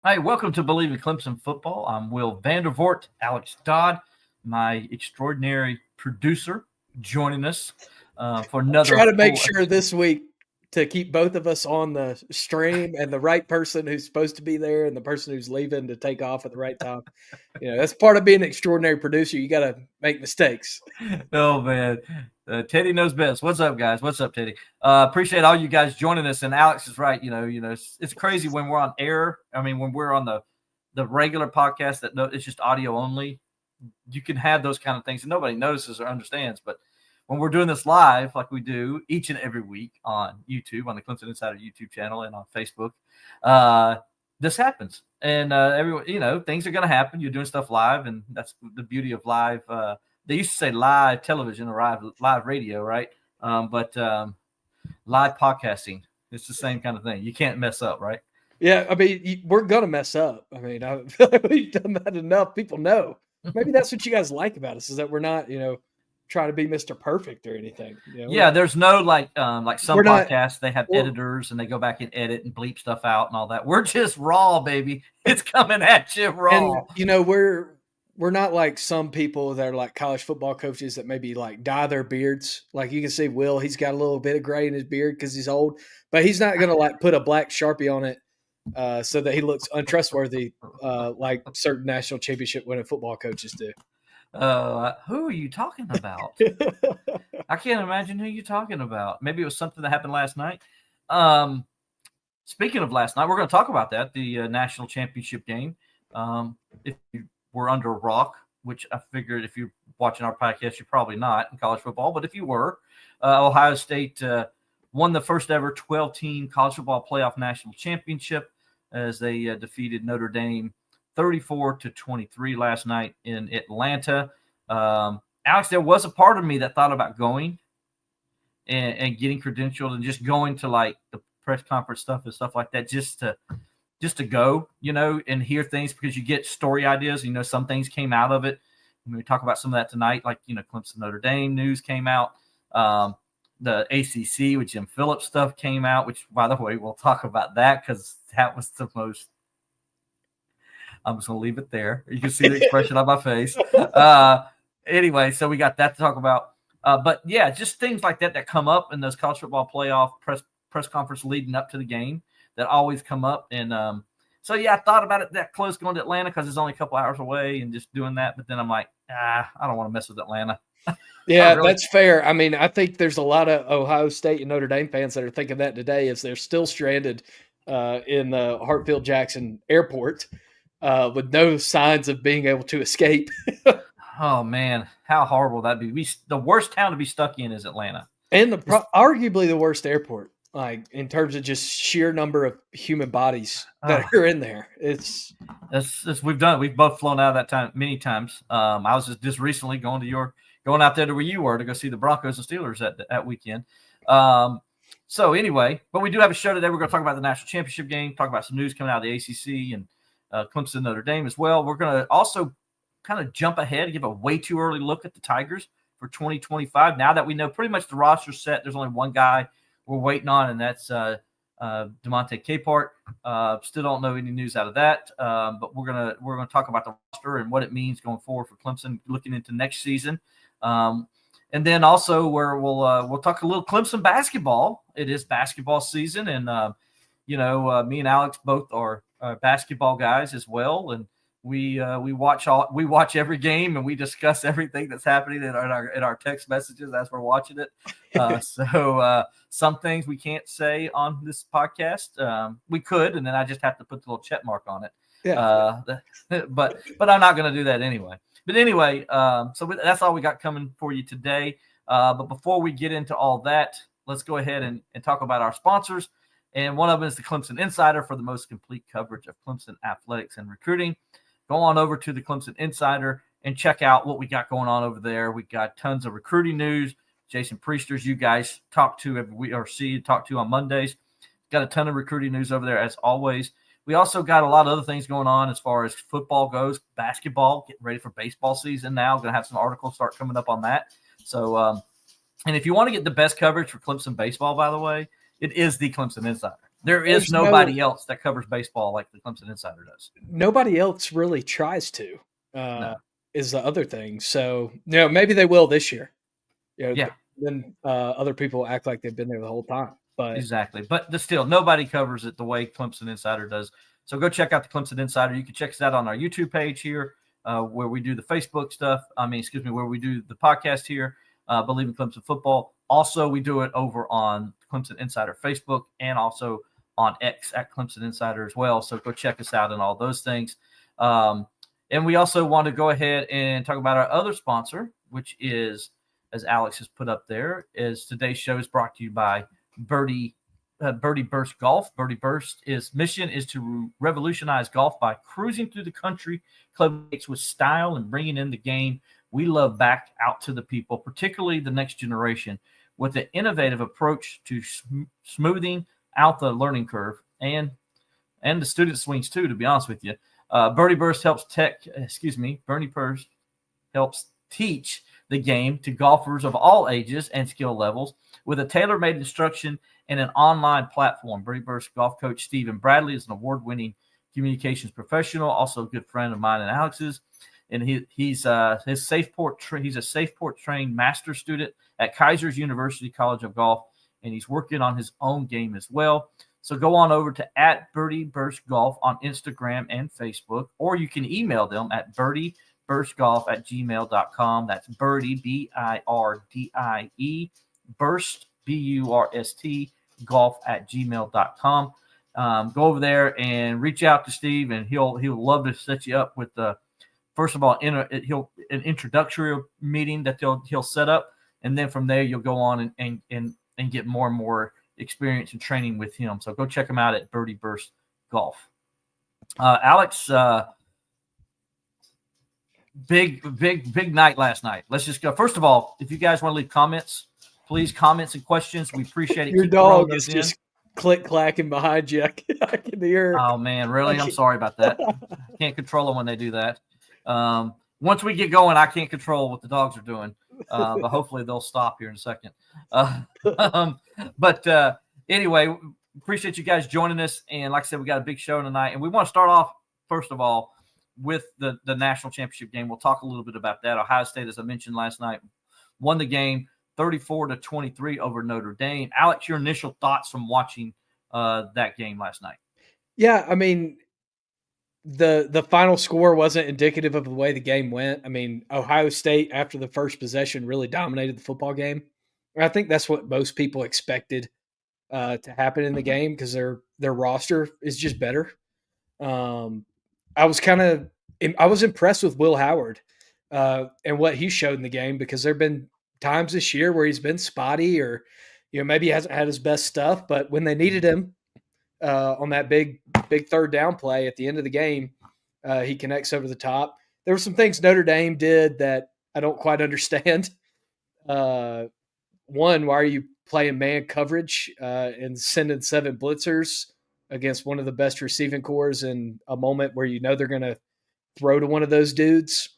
Hi, welcome to Believe in Clemson Football. I'm Will Vandervort, Alex Dodd, my extraordinary producer, joining us for another. Try to make full sure this week to keep both of us on the stream and the right person who's supposed to be there and the person who's leaving to take off at the right time. That's part of being an extraordinary producer. You got to make mistakes. Oh man, Teddy knows best. What's up, guys? What's up, Teddy? Appreciate all you guys joining us. And Alex is right. It's crazy when we're on air. I mean, when we're on the regular podcast that it's just audio only. You can have those kind of things and nobody notices or understands, but when we're doing this live, like we do each and every week on YouTube, on the Clemson Insider YouTube channel and on Facebook, this happens. And everyone, things are going to happen. You're doing stuff live, and that's the beauty of live. They used to say live television or live radio, right? But live podcasting, it's the same kind of thing. You can't mess up, right? Yeah, I mean, we're going to mess up. I mean, I feel like we've done that enough. People know. Maybe that's what you guys like about us is that we're not, trying to be Mr. Perfect or anything. Yeah, there's no like some podcasts, they have editors and they go back and edit and bleep stuff out and all that. We're just raw, baby. It's coming at you raw. And we're not like some people that are like college football coaches that maybe like dye their beards. Like you can see Will, he's got a little bit of gray in his beard because he's old, but he's not going to like put a black Sharpie on it so that he looks untrustworthy like certain national championship winning football coaches do. Who are you talking about? I can't imagine who you're talking about. Maybe it was something that happened last night. Speaking of last night, we're going to talk about that, the national championship game. If you were under a rock, which I figured if you're watching our podcast, you're probably not in college football, but if you were, Ohio State won the first ever 12-team college football playoff national championship as they defeated Notre Dame 34-23 last night in Atlanta. Alex, there was a part of me that thought about going and getting credentialed and just going to like the press conference stuff and stuff like that, just to go, and hear things because you get story ideas. Some things came out of it. We talk about some of that tonight, like Clemson-Notre Dame news came out. The ACC with Jim Phillips stuff came out, which, by the way, we'll talk about that because that was the most. I'm just going to leave it there. You can see the expression on my face. Anyway, so we got that to talk about. But, yeah, just things like that come up in those college football playoff press conference leading up to the game that always come up. And so, yeah, I thought about it that close going to Atlanta because it's only a couple hours away and just doing that. But then I'm like, I don't want to mess with Atlanta. Yeah, really. That's fair. I mean, I think there's a lot of Ohio State and Notre Dame fans that are thinking that today as they're still stranded in the Hartsfield-Jackson Airport. With no signs of being able to escape. Oh, man, how horrible that'd be. The worst town to be stuck in is Atlanta. And arguably the worst airport, like in terms of just sheer number of human bodies that are in there. We've both flown out of that time many times. I was just recently going out there to where you were to go see the Broncos and Steelers that weekend. So anyway, but we do have a show today. We're going to talk about the national championship game, talk about some news coming out of the ACC and Clemson Notre Dame as well. We're going to also kind of jump ahead and give a way too early look at the Tigers for 2025. Now that we know pretty much the roster's set, there's only one guy we're waiting on, and that's DeMonte Capehart. Still don't know any news out of that, but we're gonna talk about the roster and what it means going forward for Clemson looking into next season. And then also where we'll talk a little Clemson basketball. It is basketball season, and me and Alex both are basketball guys as well, and we watch every game and we discuss everything that's happening in our text messages as we're watching it. So some things we can't say on this podcast. We could, and then I just have to put the little check mark on it. Yeah. But I'm not going to do that anyway. But anyway, so that's all we got coming for you today. But before we get into all that, let's go ahead and talk about our sponsors. And one of them is the Clemson Insider for the most complete coverage of Clemson athletics and recruiting. Go on over to the Clemson Insider and check out what we got going on over there. We got tons of recruiting news. Jason Priesters, you guys talk to on Mondays. Got a ton of recruiting news over there as always. We also got a lot of other things going on as far as football goes, basketball, getting ready for baseball season now. Going to have some articles start coming up on that. So, and if you want to get the best coverage for Clemson baseball, by the way, it is the Clemson Insider. There is nobody else that covers baseball like the Clemson Insider does. Nobody else really tries to. No. Is the other thing. So, maybe they will this year. Yeah. Then other people act like they've been there the whole time. But exactly. But still, nobody covers it the way Clemson Insider does. So go check out the Clemson Insider. You can check us out on our YouTube page here, where we do the Facebook stuff. Where we do the podcast here, Believe in Clemson Football. Also, we do it over on Clemson Insider Facebook and also on X at Clemson Insider as well. So go check us out on all those things. And we also want to go ahead and talk about our other sponsor, which is, as Alex has put up there, is today's show is brought to you by Birdie Burst Golf. Birdie Burst mission is to revolutionize golf by cruising through the country, club mates with style and bringing in the game we love back out to the people, particularly the next generation, with an innovative approach to smoothing out the learning curve and the student swings too. To be honest with you, Birdie Burst helps teach the game to golfers of all ages and skill levels with a tailor-made instruction and an online platform. Birdie Burst golf coach Stephen Bradley is an award-winning communications professional, also a good friend of mine and Alex's. And he's a Safeport trained master student at Kaiser's University College of Golf, and he's working on his own game as well. So go on over to @BirdieBurstGolf on Instagram and Facebook, or you can email them at birdieburstgolf@gmail.com. That's Birdie, BIRDIE, Burst, BURST, golf@gmail.com. Go over there and reach out to Steve, and he'll love to set you up with first of all, an introductory meeting that he'll set up, and then from there you'll go on and get more and more experience and training with him. So go check him out at Birdie Burst Golf. Alex, big night last night. Let's just go. First of all, if you guys want to leave comments, please, comments and questions. We appreciate it. Your dog is just click-clacking behind you. I can hear. Oh, man, really? I'm sorry about that. Can't control them when they do that. Once we get going, I can't control what the dogs are doing, but hopefully they'll stop here in a second. But anyway, appreciate you guys joining us. And like I said, we got a big show tonight, and we want to start off, first of all, with the national championship game. We'll talk a little bit about that. Ohio State, as I mentioned last night, won the game 34-23 over Notre Dame. Alex, your initial thoughts from watching that game last night? Yeah, I mean, the final score wasn't indicative of the way the game went. I mean, Ohio State, after the first possession, really dominated the football game. And I think that's what most people expected to happen in the game because their roster is just better. I was impressed with Will Howard and what he showed in the game, because there have been times this year where he's been spotty, or maybe he hasn't had his best stuff, but when they needed him on that big third down play at the end of the game, he connects over the top. There were some things Notre Dame did that I don't quite understand. One, why are you playing man coverage and sending 7 blitzers against one of the best receiving corps in a moment where they're going to throw to one of those dudes?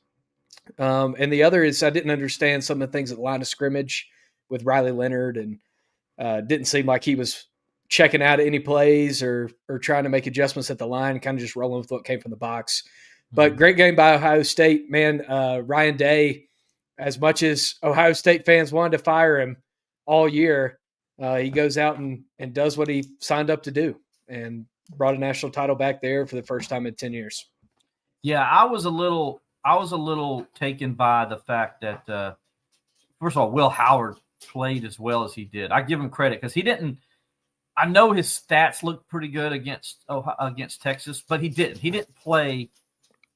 And the other is I didn't understand some of the things at the line of scrimmage with Riley Leonard, and didn't seem like he was checking out any plays or trying to make adjustments at the line, kind of just rolling with what came from the box. But great game by Ohio State, man. Ryan Day, as much as Ohio State fans wanted to fire him all year, he goes out and does what he signed up to do and brought a national title back there for the first time in 10 years. Yeah, I was a little taken by the fact that, first of all, Will Howard played as well as he did. I give him credit because he didn't. I know his stats looked pretty good against Texas, but he didn't play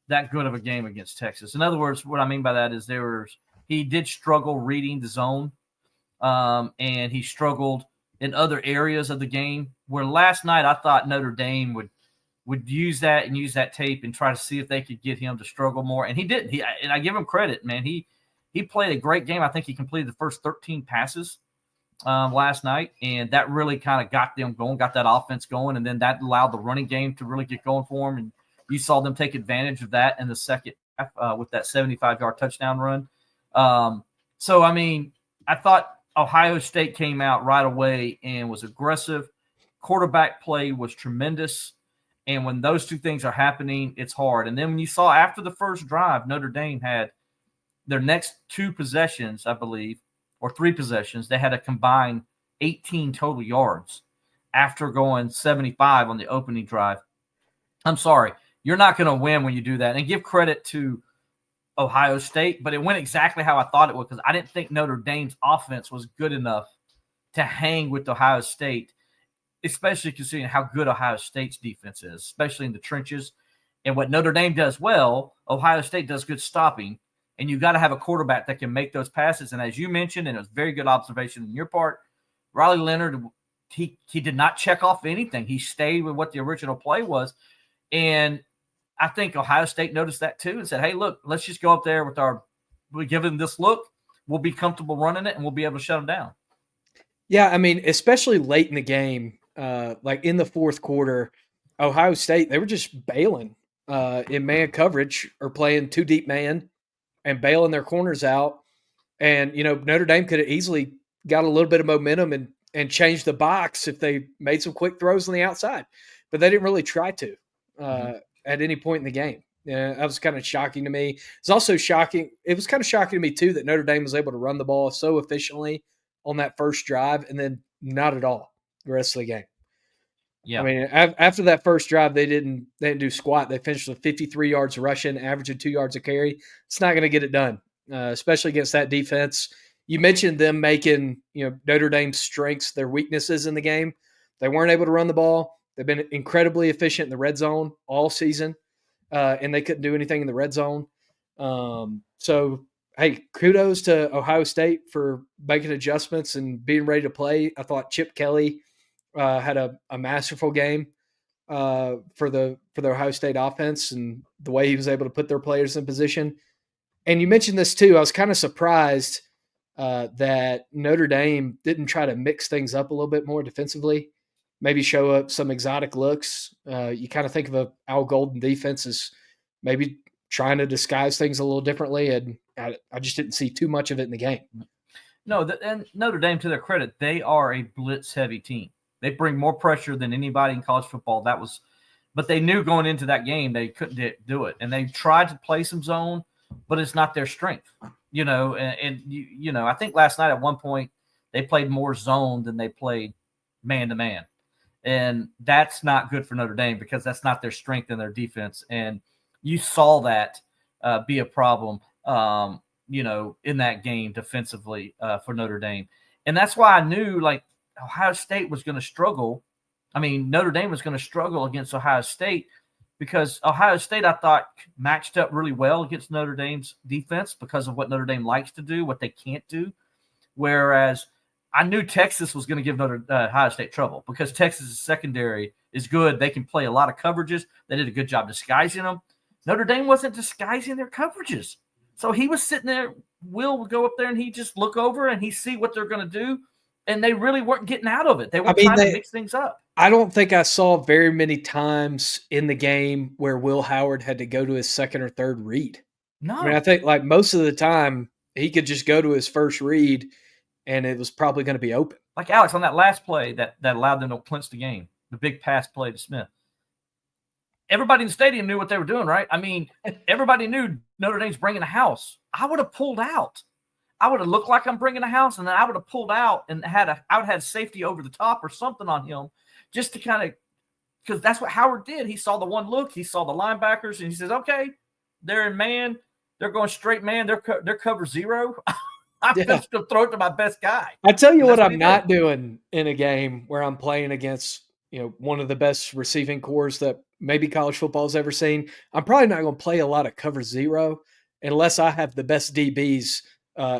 that good of a game against Texas. In other words, what I mean by that is he did struggle reading the zone, and he struggled in other areas of the game. Where last night I thought Notre Dame would use that tape and try to see if they could get him to struggle more, and he didn't. And I give him credit, man. He played a great game. I think he completed the first 13 passes last night, and that really kind of got them going, got that offense going, and then that allowed the running game to really get going for them. And you saw them take advantage of that in the second half with that 75-yard touchdown run. So, I mean, I thought Ohio State came out right away and was aggressive. quarterback play was tremendous. And when those two things are happening, it's hard. And then when you saw after the first drive, Notre Dame had their next 2 possessions, I believe, or 3 possessions, they had a combined 18 total yards after going 75 on the opening drive. I'm sorry. You're not going to win when you do that. And give credit to Ohio State, but it went exactly how I thought it would because I didn't think Notre Dame's offense was good enough to hang with Ohio State, especially considering how good Ohio State's defense is, especially in the trenches. And what Notre Dame does well, Ohio State does good stopping, and you got to have a quarterback that can make those passes. And as you mentioned, and it was a very good observation on your part, Riley Leonard, he did not check off anything. He stayed with what the original play was. And I think Ohio State noticed that too and said, hey, look, let's just go up there with we give them this look. We'll be comfortable running it, and we'll be able to shut them down. Yeah, I mean, especially late in the game, like in the fourth quarter, Ohio State, they were just bailing in man coverage or playing 2 deep man and bailing their corners out. And, Notre Dame could have easily got a little bit of momentum and changed the box if they made some quick throws on the outside. But they didn't really try to at any point in the game. That was kind of shocking to me. It's also shocking. It was kind of shocking to me, too, that Notre Dame was able to run the ball so efficiently on that first drive and then not at all the rest of the game. Yeah. I mean, after that first drive, they didn't do squat. They finished with 53 yards rushing, averaging 2 yards a carry. It's not going to get it done, especially against that defense. You mentioned them making, Notre Dame's strengths their weaknesses in the game. They weren't able to run the ball. They've been incredibly efficient in the red zone all season, and they couldn't do anything in the red zone. So, hey, kudos to Ohio State for making adjustments and being ready to play. I thought Chip Kelly had a masterful game for the Ohio State offense and the way he was able to put their players in position. And you mentioned this too. I was kind of surprised that Notre Dame didn't try to mix things up a little bit more defensively, maybe show up some exotic looks. You kind of think of a Al Golden defense as maybe trying to disguise things a little differently, and I just didn't see too much of it in the game. No, and Notre Dame, to their credit, they are a blitz-heavy team. They bring more pressure than anybody in college football. But they knew going into that game they couldn't do it, and they tried to play some zone, but it's not their strength, And I think last night at one point they played more zone than they played man-to-man, and that's not good for Notre Dame because that's not their strength in their defense, and you saw that be a problem, in that game defensively for Notre Dame, and that's why I knew Ohio State was going to struggle. I mean, Notre Dame was going to struggle against Ohio State because Ohio State, I thought, matched up really well against Notre Dame's defense because of what Notre Dame likes to do, what they can't do. Whereas I knew Texas was going to give Ohio State trouble because Texas' secondary is good. They can play a lot of coverages. They did a good job disguising them. Notre Dame wasn't disguising their coverages. So he was sitting there. Will would go up there and he just look over and he see what they're going to do. And they really weren't getting out of it. They were trying to mix things up. I don't think I saw very many times in the game where Will Howard had to go to his second or third read. No. I mean, I think most of the time he could just go to his first read and it was probably going to be open. Like Alex on that last play that allowed them to clinch the game, the big pass play to Smith. Everybody in the stadium knew what they were doing, right? I mean, everybody knew Notre Dame's bringing a house. I would have pulled out. I would have looked like I'm bringing a house, and then I would have pulled out and I would have had safety over the top or something on him just to kind of – because that's what Howard did. He saw the one look. He saw the linebackers, and he says, okay, they're in man. They're going straight man. They're cover zero. I'm just going to throw it to my best guy. I tell you what I'm not doing in a game where I'm playing against one of the best receiving cores that maybe college football's ever seen. I'm probably not going to play a lot of cover zero unless I have the best DBs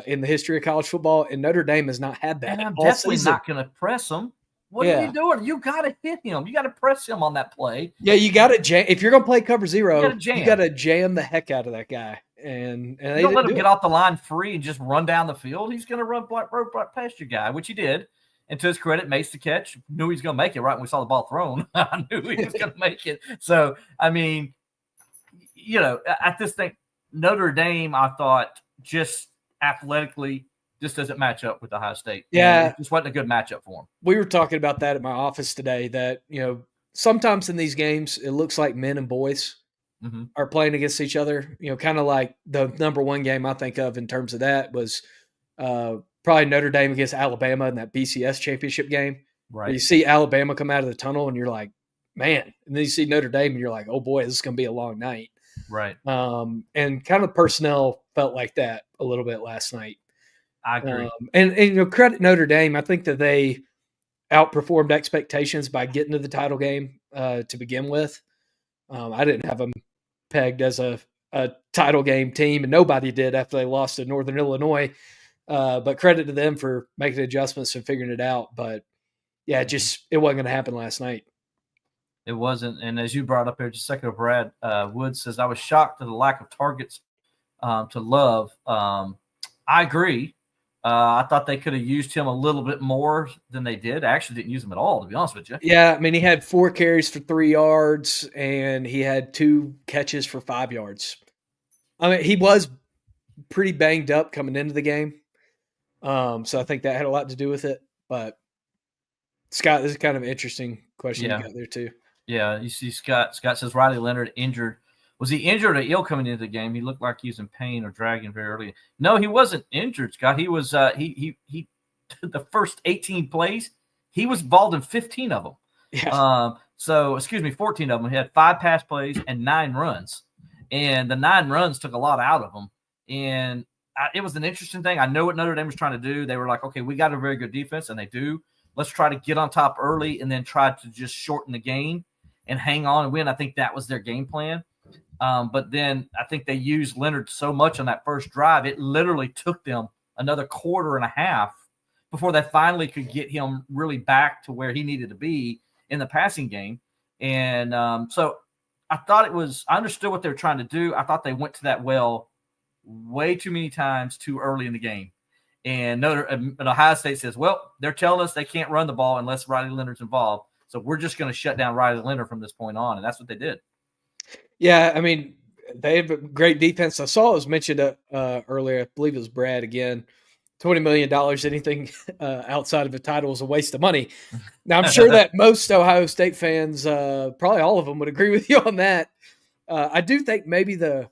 in the history of college football, and Notre Dame has not had that. And I'm definitely not going to press him. What are you doing? You got to hit him. You got to press him on that play. Yeah, you got to jam. If you're going to play cover zero, you got to jam the heck out of that guy. And you don't let him get off the line free and just run down the field. He's going to run past your guy, which he did. And to his credit, makes the catch. Knew he was going to make it right when we saw the ball thrown. I knew he was going to make it. So, I mean, at this thing, Notre Dame, I thought just athletically just doesn't match up with Ohio State. Yeah. And it just wasn't a good matchup for them. We were talking about that at my office today, that, sometimes in these games, it looks like men and boys are playing against each other. Kind of like the number one game I think of in terms of that was probably Notre Dame against Alabama in that BCS championship game. Right. Where you see Alabama come out of the tunnel and you're like, man. And then you see Notre Dame and you're like, oh boy, this is going to be a long night. Right. And kind of personnel felt like that a little bit last night. I agree. And credit Notre Dame. I think that they outperformed expectations by getting to the title game to begin with. I didn't have them pegged as a title game team, and nobody did after they lost to Northern Illinois. But credit to them for making adjustments and figuring it out. But yeah, it wasn't going to happen last night. It wasn't. And as you brought up here just a second ago, Brad Woods says, I was shocked at the lack of targets to Love. I agree. I thought they could have used him a little bit more than they did. I actually didn't use him at all, to be honest with you. Yeah, I mean, he had 4 carries for 3 yards, and he had 2 catches for 5 yards. I mean, he was pretty banged up coming into the game. So I think that had a lot to do with it. But, Scott, this is kind of an interesting question you got there, too. Yeah, you see Scott. Scott says Riley Leonard injured. Was he injured or ill coming into the game? He looked like he was in pain or dragging very early. No, he wasn't injured, Scott. He was he the first 18 plays, he was involved in 15 of them. Yeah. 14 of them. He had 5 pass plays and 9 runs. And the 9 runs took a lot out of him. And it was an interesting thing. I know what Notre Dame was trying to do. They were like, okay, we got a very good defense, and they do. Let's try to get on top early and then try to just shorten the game and hang on and win. I think that was their game plan. But then I think they used Leonard so much on that first drive, it literally took them another quarter and a half before they finally could get him really back to where he needed to be in the passing game. And so I thought I understood what they were trying to do. I thought they went to that well way too many times too early in the game. And Ohio State says, well, they're telling us they can't run the ball unless Riley Leonard's involved. So we're just going to shut down Riley Leonard from this point on. And that's what they did. Yeah, I mean, they have a great defense. I saw it was mentioned earlier. I believe it was Brad again. $20 million, anything outside of a title is a waste of money. Now, I'm sure that most Ohio State fans, probably all of them, would agree with you on that. I do think maybe the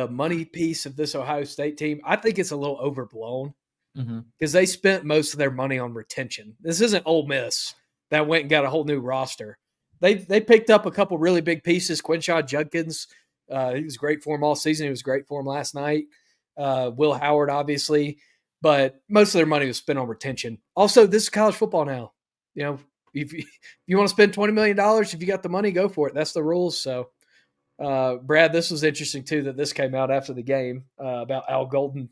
money piece of this Ohio State team, I think it's a little overblown because they spent most of their money on retention. This isn't Ole Miss that went and got a whole new roster. They picked up a couple really big pieces. Quinshon Judkins, he was great for him all season. He was great for him last night. Will Howard, obviously. But most of their money was spent on retention. Also, this is college football now. If you want to spend $20 million, if you got the money, go for it. That's the rules. So, Brad, this was interesting, too, that this came out after the game about Al Golden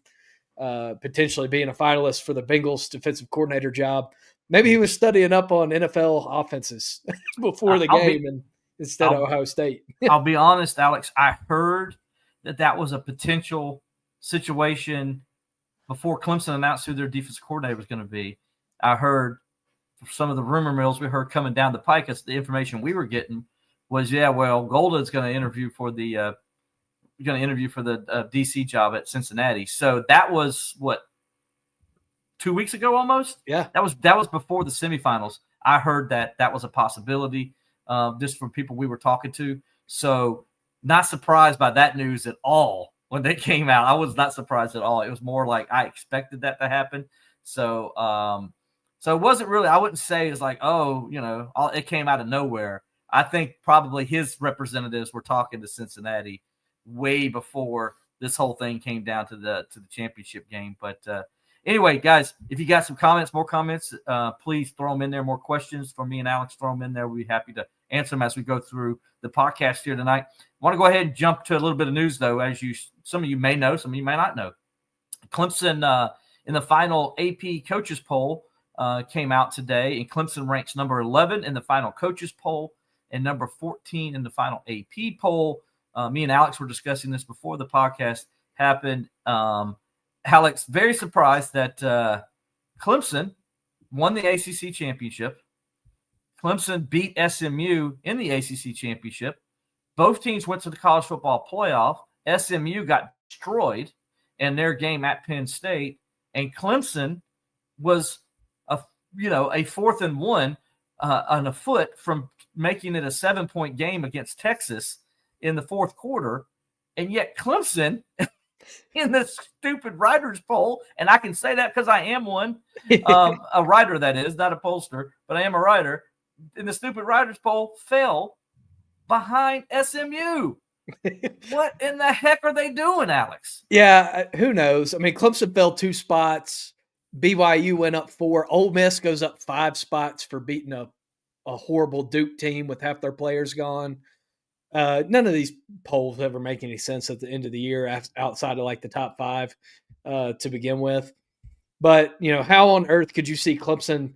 potentially being a finalist for the Bengals defensive coordinator job. Maybe he was studying up on NFL offenses before the game instead of Ohio State. I'll be honest, Alex. I heard that was a potential situation before Clemson announced who their defensive coordinator was going to be. I heard some of the rumor mills we heard coming down the pike, as the information we were getting was, Golden's going to interview for the DC job at Cincinnati. So that was what, 2 weeks ago almost? Yeah. That was before the semifinals. I heard that was a possibility just from people we were talking to. So not surprised by that news at all when they came out. I was not surprised at all. It was more like I expected that to happen. So so it wasn't really, I wouldn't say it's like, it came out of nowhere. I think probably his representatives were talking to Cincinnati way before this whole thing came down to the championship game. But anyway, guys, if you got some more comments, please throw them in there. More questions from me and Alex, throw them in there. We'll be happy to answer them as we go through the podcast here tonight. I want to go ahead and jump to a little bit of news, though, as some of you may know, some of you may not know. Clemson in the final AP coaches poll came out today, and Clemson ranks number 11 in the final coaches poll and number 14 in the final AP poll. Me and Alex were discussing this before the podcast happened. Alex, very surprised that Clemson won the ACC championship. Clemson beat SMU in the ACC championship. Both teams went to the college football playoff. SMU got destroyed in their game at Penn State, and Clemson was a 4th and 1 on a foot from making it a 7-point game against Texas in the fourth quarter, and yet Clemson in this stupid writers poll, and I can say that because I am one, a writer that is, not a pollster, but I am a writer, in the stupid writers poll fell behind SMU. What in the heck are they doing, Alex? Yeah, who knows? I mean, Clemson fell 2 spots. BYU went up 4. Ole Miss goes up 5 spots for beating a horrible Duke team with half their players gone. None of these polls ever make any sense at the end of the year outside of like the top 5 to begin with. But, how on earth could you see Clemson,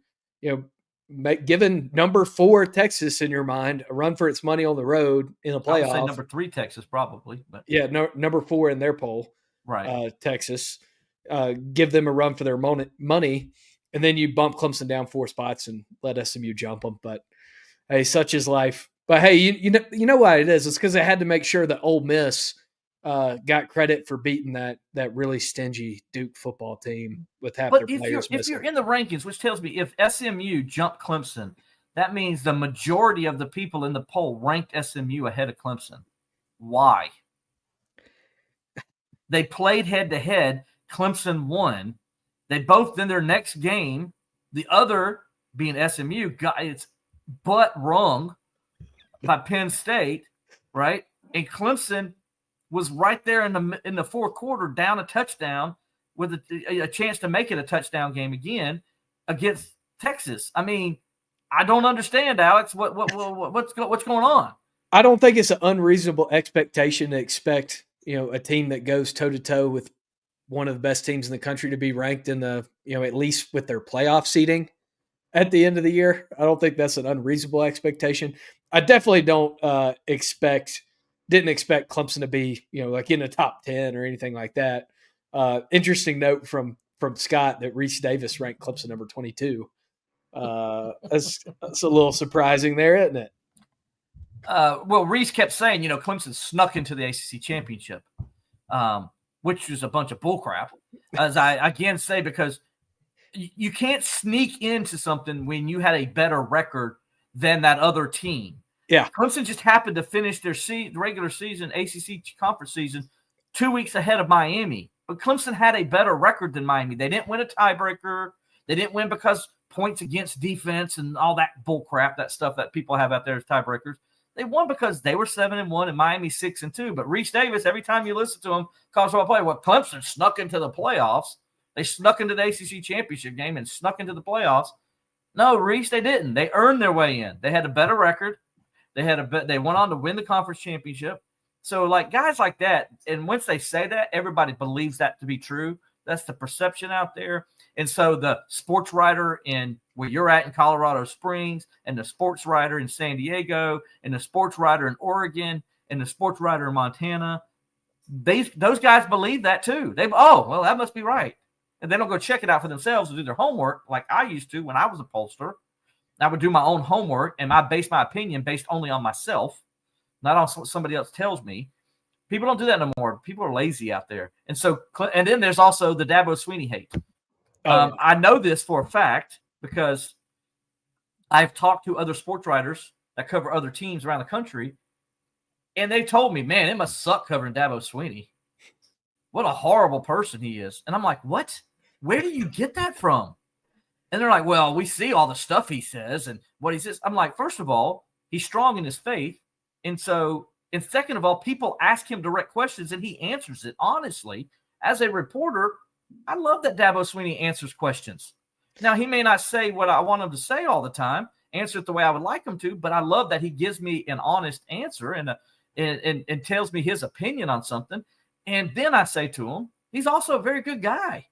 given number 4 Texas in your mind, a run for its money on the road in the playoff? I would say number 3 Texas probably. But. Yeah, number 4 in their poll, right? Texas. Give them a run for their money, and then you bump Clemson down 4 spots and let SMU jump them. But hey, such is life. But hey, you know why it is? It's because they had to make sure that Ole Miss got credit for beating that really stingy Duke football team with half their players missing. If you're in the rankings, which tells me if SMU jumped Clemson, that means the majority of the people in the poll ranked SMU ahead of Clemson. Why? They played head-to-head. Clemson won. They both, in their next game, the other being SMU, got its butt rung by Penn State, right? And Clemson was right there in the fourth quarter, down a touchdown with a chance to make it a touchdown game again against Texas. I mean, I don't understand, Alex. What's going on? I don't think it's an unreasonable expectation to expect a team that goes toe to toe with one of the best teams in the country to be ranked in the at least with their playoff seeding at the end of the year. I don't think that's an unreasonable expectation. I definitely didn't expect Clemson to be, like in the top 10 or anything like that. Interesting note from Scott that Reese Davis ranked Clemson number 22. That's a little surprising there, isn't it? Well, Reese kept saying, Clemson snuck into the ACC championship, which was a bunch of bullcrap, as I again say, because you can't sneak into something when you had a better record than that other team. Yeah. Clemson just happened to finish their regular season, ACC conference season, 2 weeks ahead of Miami. But Clemson had a better record than Miami. They didn't win a tiebreaker. They didn't win because points against defense and all that bull crap, that stuff that people have out there as tiebreakers. They won because they were 7-1 and Miami 6-2. But Reese Davis, every time you listen to him, college football player, well, Clemson snuck into the playoffs. They snuck into the ACC championship game and snuck into the playoffs. No, Reese, they didn't. They earned their way in. They had a better record. They went on to win the conference championship. So, like, guys like that, and once they say that, everybody believes that to be true. That's the perception out there. And so the sports writer in where you're at in Colorado Springs, and the sports writer in San Diego, and the sports writer in Oregon, and the sports writer in Montana, those guys believe that too. Well, that must be right. And they don't go check it out for themselves and do their homework like I used to when I was a pollster. I would do my own homework, and I base my opinion based only on myself, not on what somebody else tells me. People don't do that no more. People are lazy out there. And so, and then there's also the Dabo Swinney hate. I know this for a fact because I've talked to other sports writers that cover other teams around the country, and they told me, man, it must suck covering Dabo Swinney. What a horrible person he is. And I'm like, what? Where do you get that from? And they're like, well, we see all the stuff he says and what he says. I'm like, first of all, he's strong in his faith. And second of all, people ask him direct questions and he answers it honestly. As a reporter, I love that Dabo Swinney answers questions. Now, he may not say what I want him to say all the time, answer it the way I would like him to, but I love that he gives me an honest answer and tells me his opinion on something. And then I say to him, he's also a very good guy.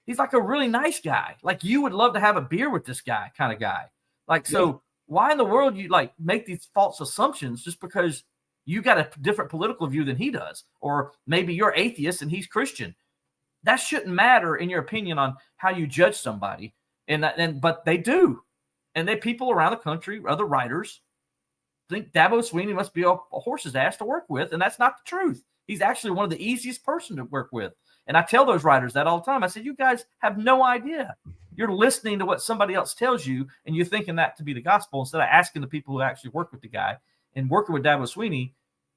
He's like a really nice guy. Like, you would love to have a beer with this guy kind of guy. Like, so why in the world you like make these false assumptions just because you got a different political view than he does? Or maybe you're atheist and he's Christian. That shouldn't matter in your opinion on how you judge somebody. But they do. And people around the country, other writers, think Dabo Swinney must be a horse's ass to work with. And that's not the truth. He's actually one of the easiest person to work with. And I tell those writers that all the time. I said, you guys have no idea. You're listening to what somebody else tells you, and you're thinking that to be the gospel instead of asking the people who actually work with the guy. And working with Dabo Swinney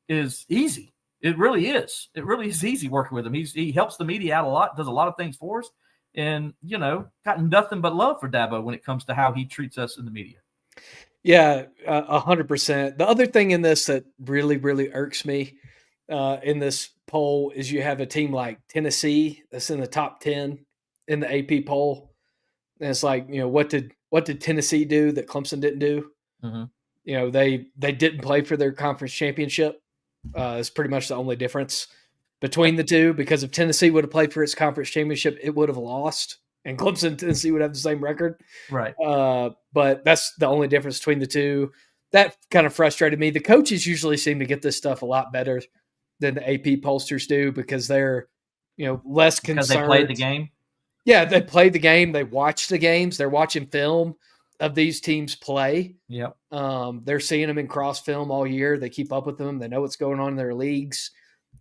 is easy. It really is. It really is easy working with him. He helps the media out a lot, does a lot of things for us, and, got nothing but love for Dabo when it comes to how he treats us in the media. Yeah, 100%. The other thing in this that really, really irks me in this poll is you have a team like Tennessee that's in the top 10 in the AP poll. And it's like, what did Tennessee do that Clemson didn't do? Mm-hmm. They didn't play for their conference championship. It's pretty much the only difference between the two, because if Tennessee would have played for its conference championship, it would have lost, and Clemson and Tennessee would have the same record. Right. But that's the only difference between the two. That kind of frustrated me. The coaches usually seem to get this stuff a lot better than the AP pollsters do, because they're, less concerned. Because they played the game? Yeah, they played the game. They watch the games. They're watching film of these teams play. Yep. They're seeing them in cross film all year. They keep up with them. They know what's going on in their leagues.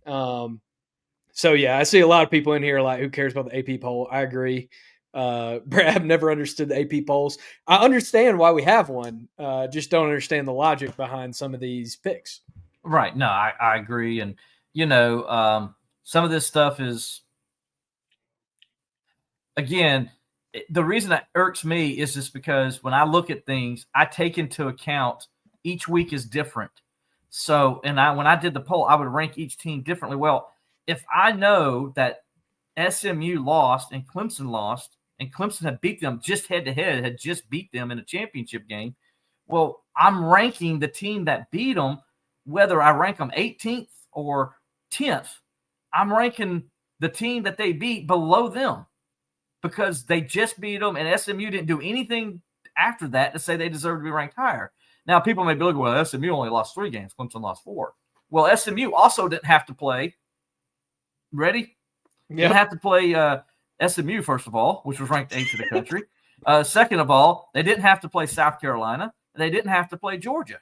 So yeah, I see a lot of people in here like, who cares about the AP poll? I agree. I've never understood the AP polls. I understand why we have one. Just don't understand the logic behind some of these picks. Right. No, I agree. And, some of this stuff is, again, the reason that irks me is just because when I look at things, I take into account each week is different. So, when I did the poll, I would rank each team differently. Well, if I know that SMU lost and Clemson lost, and Clemson had beat them just head-to-head, had just beat them in a championship game, well, I'm ranking the team that beat them, whether I rank them 18th or 10th. I'm ranking the team that they beat below them because they just beat them, and SMU didn't do anything after that to say they deserve to be ranked higher. Now, people may be looking, well, SMU only lost 3 games. Clemson lost 4. Well, SMU also didn't have to play. Ready? Yep. Didn't have to play SMU, first of all, which was ranked 8th in the country. Second of all, they didn't have to play South Carolina. They didn't have to play Georgia.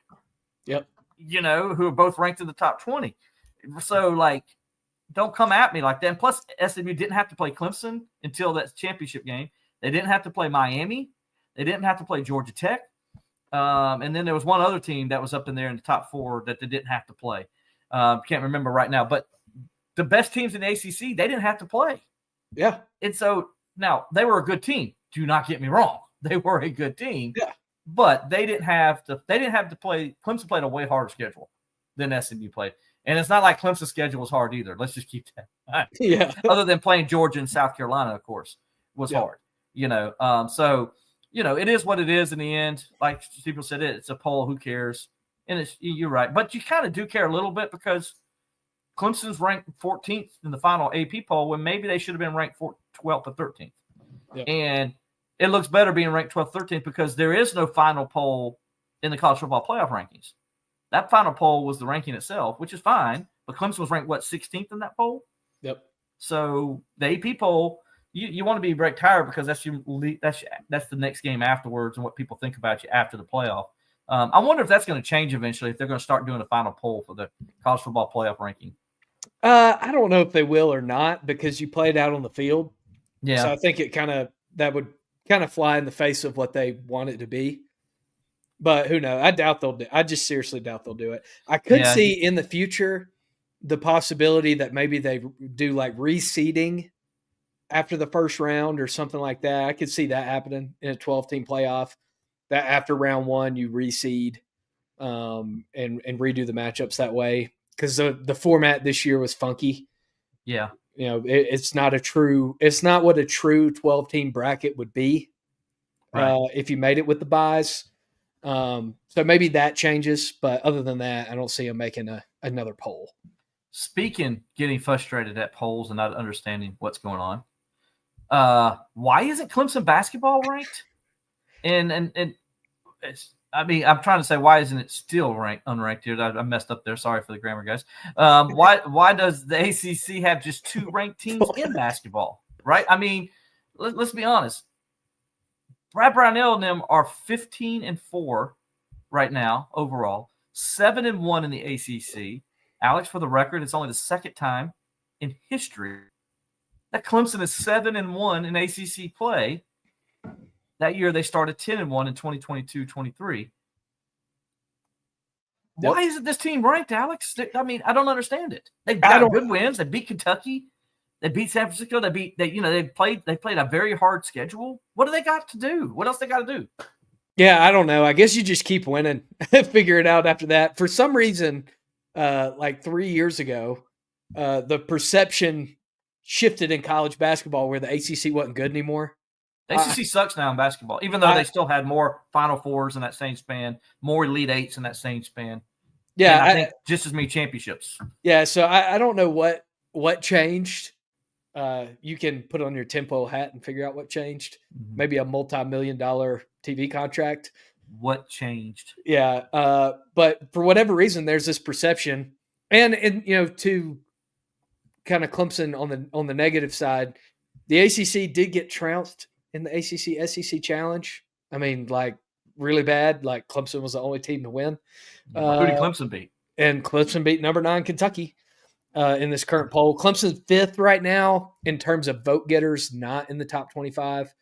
Yep. Who are both ranked in the top 20. So, don't come at me like that. And plus, SMU didn't have to play Clemson until that championship game. They didn't have to play Miami. They didn't have to play Georgia Tech. And then there was one other team that was up in there in the top 4 that they didn't have to play. Can't remember right now. But the best teams in the ACC, they didn't have to play. Yeah. And so, now, they were a good team. Do not get me wrong. They were a good team. Yeah. But they didn't have to play. Clemson played a way harder schedule than SMU played. And it's not like Clemson's schedule was hard either. Let's just keep that. Yeah. Other than playing Georgia and South Carolina, of course, was hard. So, it is what it is in the end. Like people said, it's a poll. Who cares? And you're right. But you kind of do care a little bit because Clemson's ranked 14th in the final AP poll when maybe they should have been ranked 12th or 13th. Yeah. And it looks better being ranked 12th, 13th because there is no final poll in the college football playoff rankings. That final poll was the ranking itself, which is fine. But Clemson was ranked, 16th in that poll? Yep. So the AP poll, you want to be ranked higher because that's the next game afterwards and what people think about you after the playoff. I wonder if that's going to change eventually, if they're going to start doing a final poll for the college football playoff ranking. I don't know if they will or not because you played out on the field. Yeah. So I think that would kind of fly in the face of what they want it to be. But who knows? I doubt they'll do. I just seriously doubt they'll do it. I could see in the future the possibility that maybe they do like reseeding after the first round or something like that. I could see that happening in a 12-team playoff. That after round 1 you reseed and redo the matchups that way because the format this year was funky. Yeah, it's not what a true 12-team bracket would be if you made it with the buys. So maybe that changes, but other than that, I don't see them making another poll. Getting frustrated at polls and not understanding what's going on. Why isn't Clemson basketball ranked? And I'm trying to say, why isn't it still unranked here? I messed up there. Sorry for the grammar, guys. Why does the ACC have just 2 ranked teams in basketball? Right? I mean, let's be honest. Brad Brownell and them are 15-4 right now overall, 7-1 in the ACC. Alex, for the record, it's only the second time in history that Clemson is 7-1 in ACC play. That year they started 10-1 in 2022-23. Why isn't this team ranked, Alex? I mean, I don't understand it. They've got good wins. They beat Kentucky. They beat San Francisco. They played a very hard schedule. What do they got to do? What else they got to do? Yeah, I don't know. I guess you just keep winning. Figure it out after that. For some reason, like 3 years ago, the perception shifted in college basketball where the ACC wasn't good anymore. The ACC sucks now in basketball, even though they still had more Final Fours in that same span, more Elite Eights in that same span. Yeah, and I think just as many championships. Yeah, so I don't know what changed. You can put on your tinfoil hat and figure out what changed. Mm-hmm. Maybe a multi-million-dollar TV contract. What changed? Yeah, but for whatever reason, there's this perception, and to kind of Clemson on the negative side, the ACC did get trounced in the ACC SEC Challenge. I mean, like really bad. Like Clemson was the only team to win. Who did Clemson beat? And Clemson beat number 9 Kentucky in this current poll. Clemson's 5th right now in terms of vote getters, not in the top 25.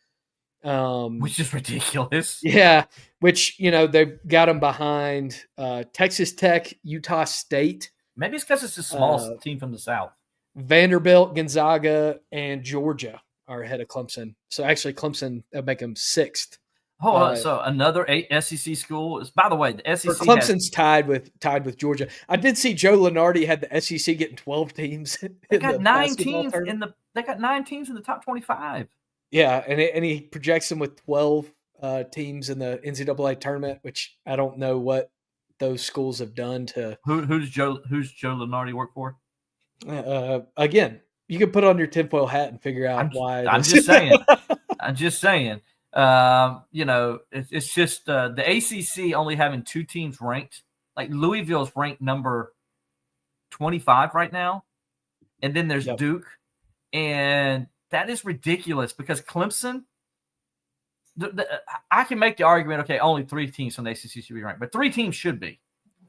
Which is ridiculous. Yeah, which, they've got them behind Texas Tech, Utah State. Maybe it's because it's the smallest team from the South. Vanderbilt, Gonzaga, and Georgia are ahead of Clemson. So actually Clemson make them 6th. Hold on. So another SEC school is, by the way, the SEC. Clemson's tied with Georgia. I did see Joe Lunardi had the SEC getting 12 teams. They got 9 teams They got 9 teams in the top 25. Yeah, and he projects them with 12 teams in the NCAA tournament, which I don't know what those schools have done to. Who's Joe Lunardi work for? Again, you can put on your tinfoil hat and figure out why. I'm just saying. I'm just saying. It's just the ACC only having 2 teams ranked. Like Louisville's ranked number 25 right now, and then there's Duke, and that is ridiculous because Clemson. I can make the argument, okay, only 3 teams from the ACC should be ranked, but 3 teams should be.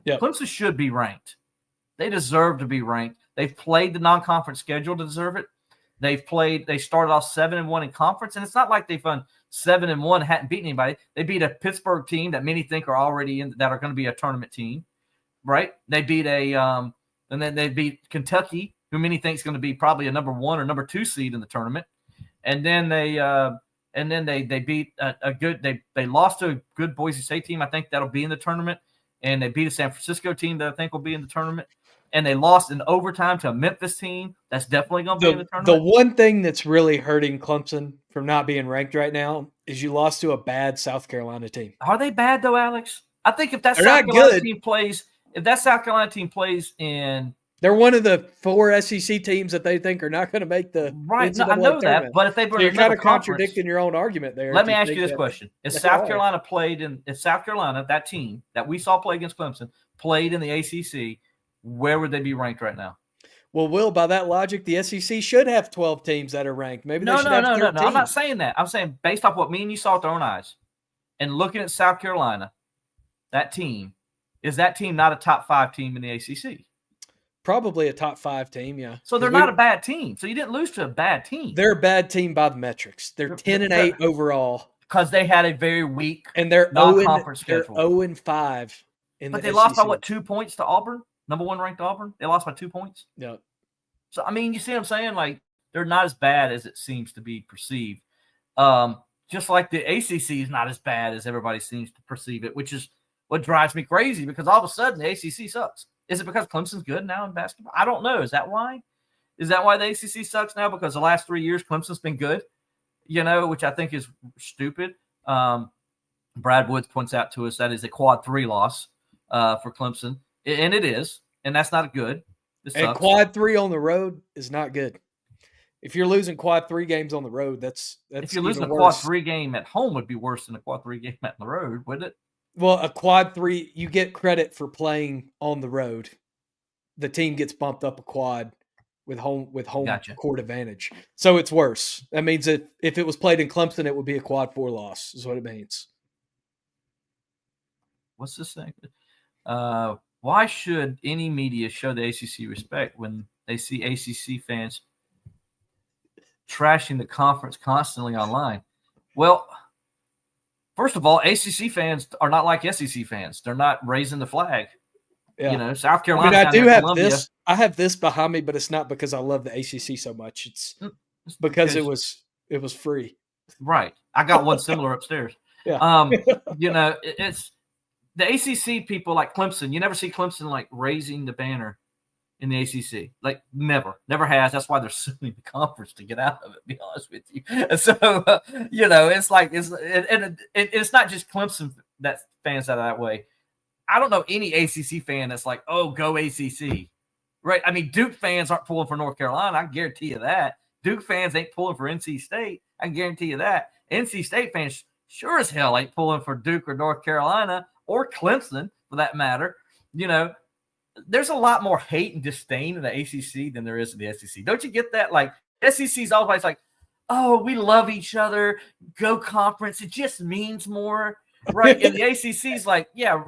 Yep. Clemson should be ranked. They deserve to be ranked. They've played the non-conference schedule to deserve it. They started off 7-1 in conference, and it's not like they've done 7-1 and hadn't beaten anybody. They beat a Pittsburgh team that many think are already that are going to be a tournament team, right? They beat and then they beat Kentucky, who many think is going to be probably a number 1 or number 2 seed in the tournament, and then they beat they lost to a good Boise State team. I think that'll be in the tournament, and they beat a San Francisco team that I think will be in the tournament. And they lost in overtime to a Memphis team that's definitely going to be in the tournament. The one thing that's really hurting Clemson from not being ranked right now is you lost to a bad South Carolina team. Are they bad though, Alex? I think if that South Carolina team plays in, they're one of the 4 SEC teams that they think are not going to make the right. No, I know that, but if they were, so you're kind of contradicting your own argument there. Let me ask you this question: If South Carolina that team that we saw play against Clemson, played in the ACC, where would they be ranked right now? Well, Will, by that logic, the SEC should have 12 teams that are ranked. Maybe they should have 13. No. I'm not saying that. I'm saying based off what me and you saw with our own eyes, and looking at South Carolina, is that team not a top 5 team in the ACC? Probably a top 5 team, yeah. So they're not a bad team. So you didn't lose to a bad team. They're a bad team by the metrics. They're 10-8 overall because they had a very weak and they're non-conference schedule. They're 0-5 in but the they SEC. lost by what, 2 points to Auburn? Number 1 ranked Auburn. They lost by 2 points. Yeah. So I mean, you see what I'm saying? Like they're not as bad as it seems to be perceived. Just like the ACC is not as bad as everybody seems to perceive it, which is what drives me crazy because all of a sudden the ACC sucks. Is it because Clemson's good now in basketball? I don't know. Is that why? Is that why the ACC sucks now? Because the last 3 years Clemson's been good, which I think is stupid. Brad Woods points out to us that is a quad 3 loss for Clemson. And it is, and that's not good. And quad 3 on the road is not good. If you're losing quad 3 games on the road, that's if you're losing a quad 3 game at home would be worse than a quad 3 game at the road, wouldn't it? Well, a quad 3, you get credit for playing on the road. The team gets bumped up a quad with home court advantage. So it's worse. That means that if it was played in Clemson, it would be a quad 4 loss, is what it means. What's this thing? Why should any media show the ACC respect when they see ACC fans trashing the conference constantly online. Well, first of all, ACC fans are not like SEC fans. They're not raising the flag. Yeah. South I Carolina mean, I down do there, have Columbia. this. I have this behind me, but it's not because I love the ACC so much. It's because it was free. Right. I got one similar upstairs. Yeah. It's the ACC people like Clemson. You never see Clemson like raising the banner in the ACC. Like never has. That's why they're suing the conference to get out of it. To be honest with you. And so it's like it's not just Clemson that fans that are that way. I don't know any ACC fan that's like, oh, go ACC, right? I mean, Duke fans aren't pulling for North Carolina. I can guarantee you that. Duke fans ain't pulling for NC State. I can guarantee you that. NC State fans sure as hell ain't pulling for Duke or North Carolina or Clemson for that matter. There's a lot more hate and disdain in the ACC than there is in the SEC. Don't you get that? Like, SEC's always like, oh, we love each other. Go conference. It just means more. Right. And the ACC's like, yeah.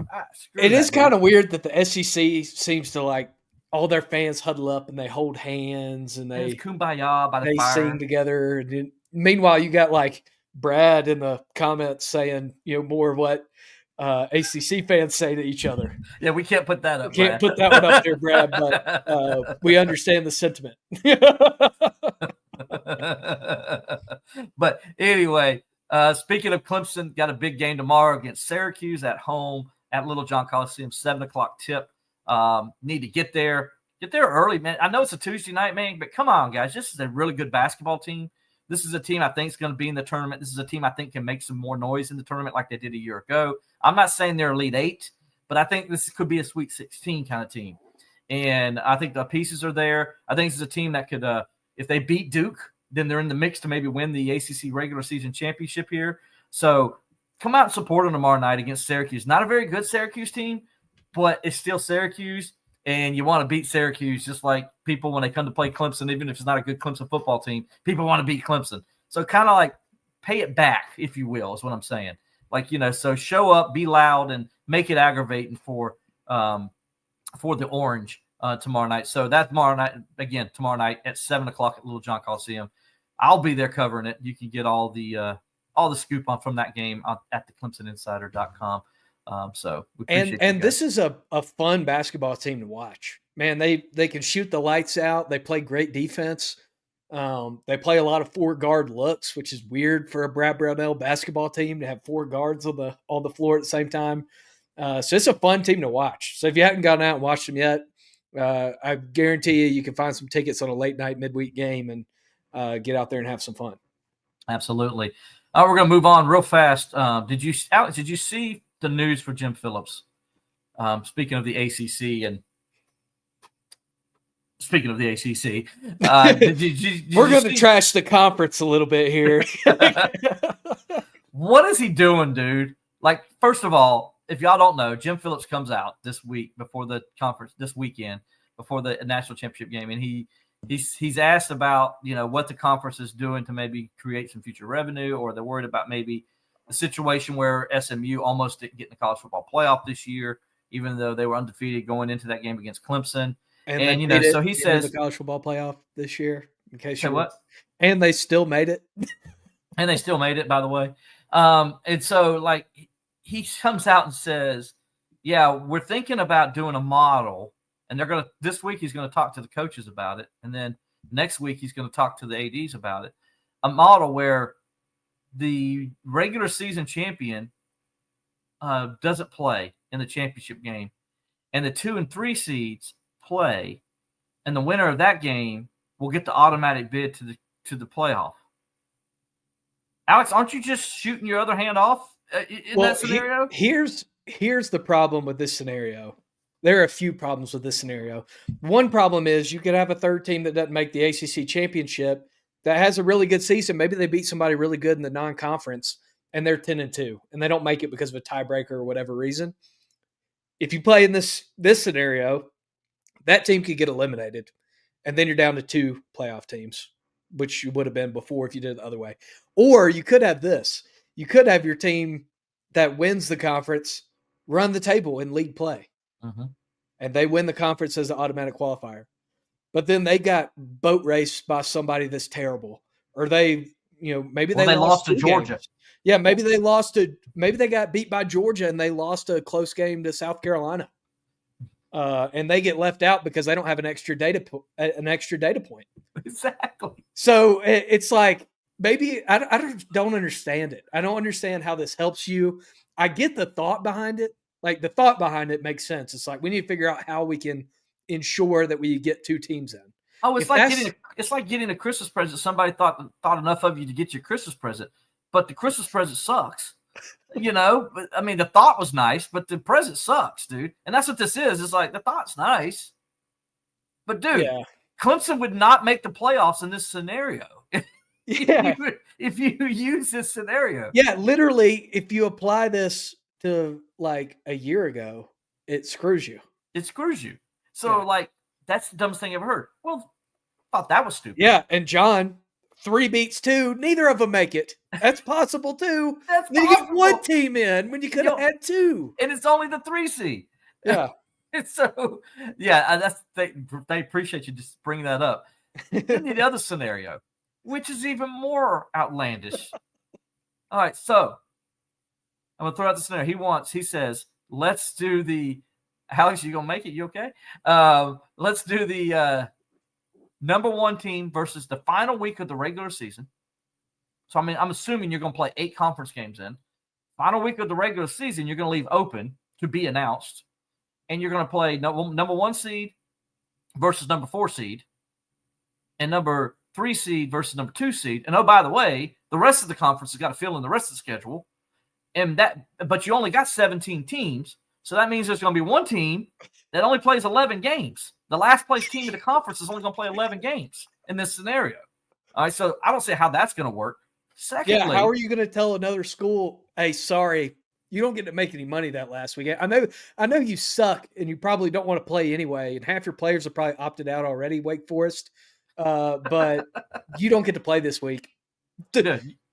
It is kind of weird that the SEC seems to like all their fans huddle up and they hold hands and it's kumbaya by the fire. Sing together. And meanwhile, you got like Brad in the comments saying, more of what ACC fans say to each other. Yeah, we can't put that up. Can't put that one up there, Brad, but we understand the sentiment. But anyway, speaking of Clemson, got a big game tomorrow against Syracuse at home at Little John Coliseum, 7:00 tip. Need to get there early, man. I know it's a Tuesday night, man, but come on, guys. This is a really good basketball team. This is a team I think is going to be in the tournament. This is a team I think can make some more noise in the tournament like they did a year ago. I'm not saying they're Elite Eight, but I think this could be a Sweet 16 kind of team. And I think the pieces are there. I think this is a team that could, if they beat Duke, then they're in the mix to maybe win the ACC regular season championship here. So come out and support them tomorrow night against Syracuse. Not a very good Syracuse team, but it's still Syracuse. And you want to beat Syracuse just like people when they come to play Clemson, even if it's not a good Clemson football team, people want to beat Clemson. So kind of like pay it back, if you will, is what I'm saying. Like, so show up, be loud, and make it aggravating for the Orange tomorrow night. So that's tomorrow night at 7:00 at Little John Coliseum. I'll be there covering it. You can get all the scoop on from that game at the ClemsonInsider.com. So we appreciate and this is a fun basketball team to watch. Man, they can shoot the lights out. They play great defense. They play a lot of 4-guard looks, which is weird for a Brad Brownell basketball team to have 4 guards on the floor at the same time. So it's a fun team to watch. So if you haven't gone out and watched them yet, I guarantee you can find some tickets on a late night midweek game and get out there and have some fun. Absolutely. We're going to move on real fast. Did you see the news for Jim Phillips? Speaking of the ACC and speaking of the ACC, we're going to trash the conference a little bit here. What is he doing, dude? Like, first of all, if y'all don't know, Jim Phillips comes out this week before the conference, this weekend before the national championship game, and he's asked about what the conference is doing to maybe create some future revenue, or they're worried about maybe the situation where SMU almost didn't get in the college football playoff this year, even though they were undefeated going into that game against Clemson. And so he says the college football playoff this year. In case you what? And they still made it. And they still made it, by the way. And so like he comes out and says, "Yeah, we're thinking about doing a model." And this week he's going to talk to the coaches about it, and then next week he's going to talk to the ADs about it. A model where the regular season champion doesn't play in the championship game, and the 2 and 3 seeds play, and the winner of that game will get the automatic bid to the playoff. Alex, aren't you just shooting your other hand off in that scenario? Here's the problem with this scenario. There are a few problems with this scenario. One problem is you could have a third team that doesn't make the ACC championship that has a really good season. Maybe they beat somebody really good in the non-conference and they're 10-2 and they don't make it because of a tiebreaker or whatever reason. If you play in this scenario, that team could get eliminated, and then you're down to 2 playoff teams, which you would have been before if you did it the other way. Or you could have this. You could have your team that wins the conference run the table in league play. Mm-hmm. And they win the conference as an automatic qualifier. But then they got boat raced by somebody that's terrible, or they, maybe Well, they lost to 2 Georgia. games. Yeah, maybe they got beat by Georgia and they lost a close game to South Carolina. And they get left out because they don't have an extra data point. Exactly. So it's like, maybe I don't understand it. I don't understand how this helps you. I get the thought behind it. Like, the thought behind it makes sense. It's like, we need to figure out how we can ensure that we get 2 teams in. Oh, it's like getting a Christmas present. Somebody thought enough of you to get your Christmas present, but the Christmas present sucks. But I mean, the thought was nice, but the present sucks, dude. And that's what this is. It's like, the thought's nice, but dude, Clemson would not make the playoffs in this scenario. If you use this scenario. Yeah, literally, if you apply this to like a year ago, it screws you. So like, that's the dumbest thing I've ever heard. Well, I thought that was stupid. Yeah, and John, 3 beats 2, neither of them make it. That's possible too. That's then possible. You get 1 team in when you could have had 2. And it's only the 3 seed. Yeah. So, yeah, they appreciate you just bringing that up. Then the other scenario, which is even more outlandish. All right, so I'm going to throw out the scenario. He says, let's do the – Alex, you going to make it? You okay? Let's do the number 1 team versus the final week of the regular season. So, I mean, I'm assuming you're going to play 8 conference games in. Final week of the regular season, you're going to leave open to be announced. And you're going to play number 1 seed versus number 4 seed. And number 3 seed versus number 2 seed. And, oh, by the way, the rest of the conference has got to fill in the rest of the schedule. But you only got 17 teams. So that means there's going to be 1 team that only plays 11 games. The last place team in the conference is only going to play 11 games in this scenario. All right, so I don't see how that's going to work. Secondly, how are you going to tell another school, hey, sorry, you don't get to make any money that last weekend? I know you suck and you probably don't want to play anyway, and half your players are probably opted out already, Wake Forest, but you don't get to play this week.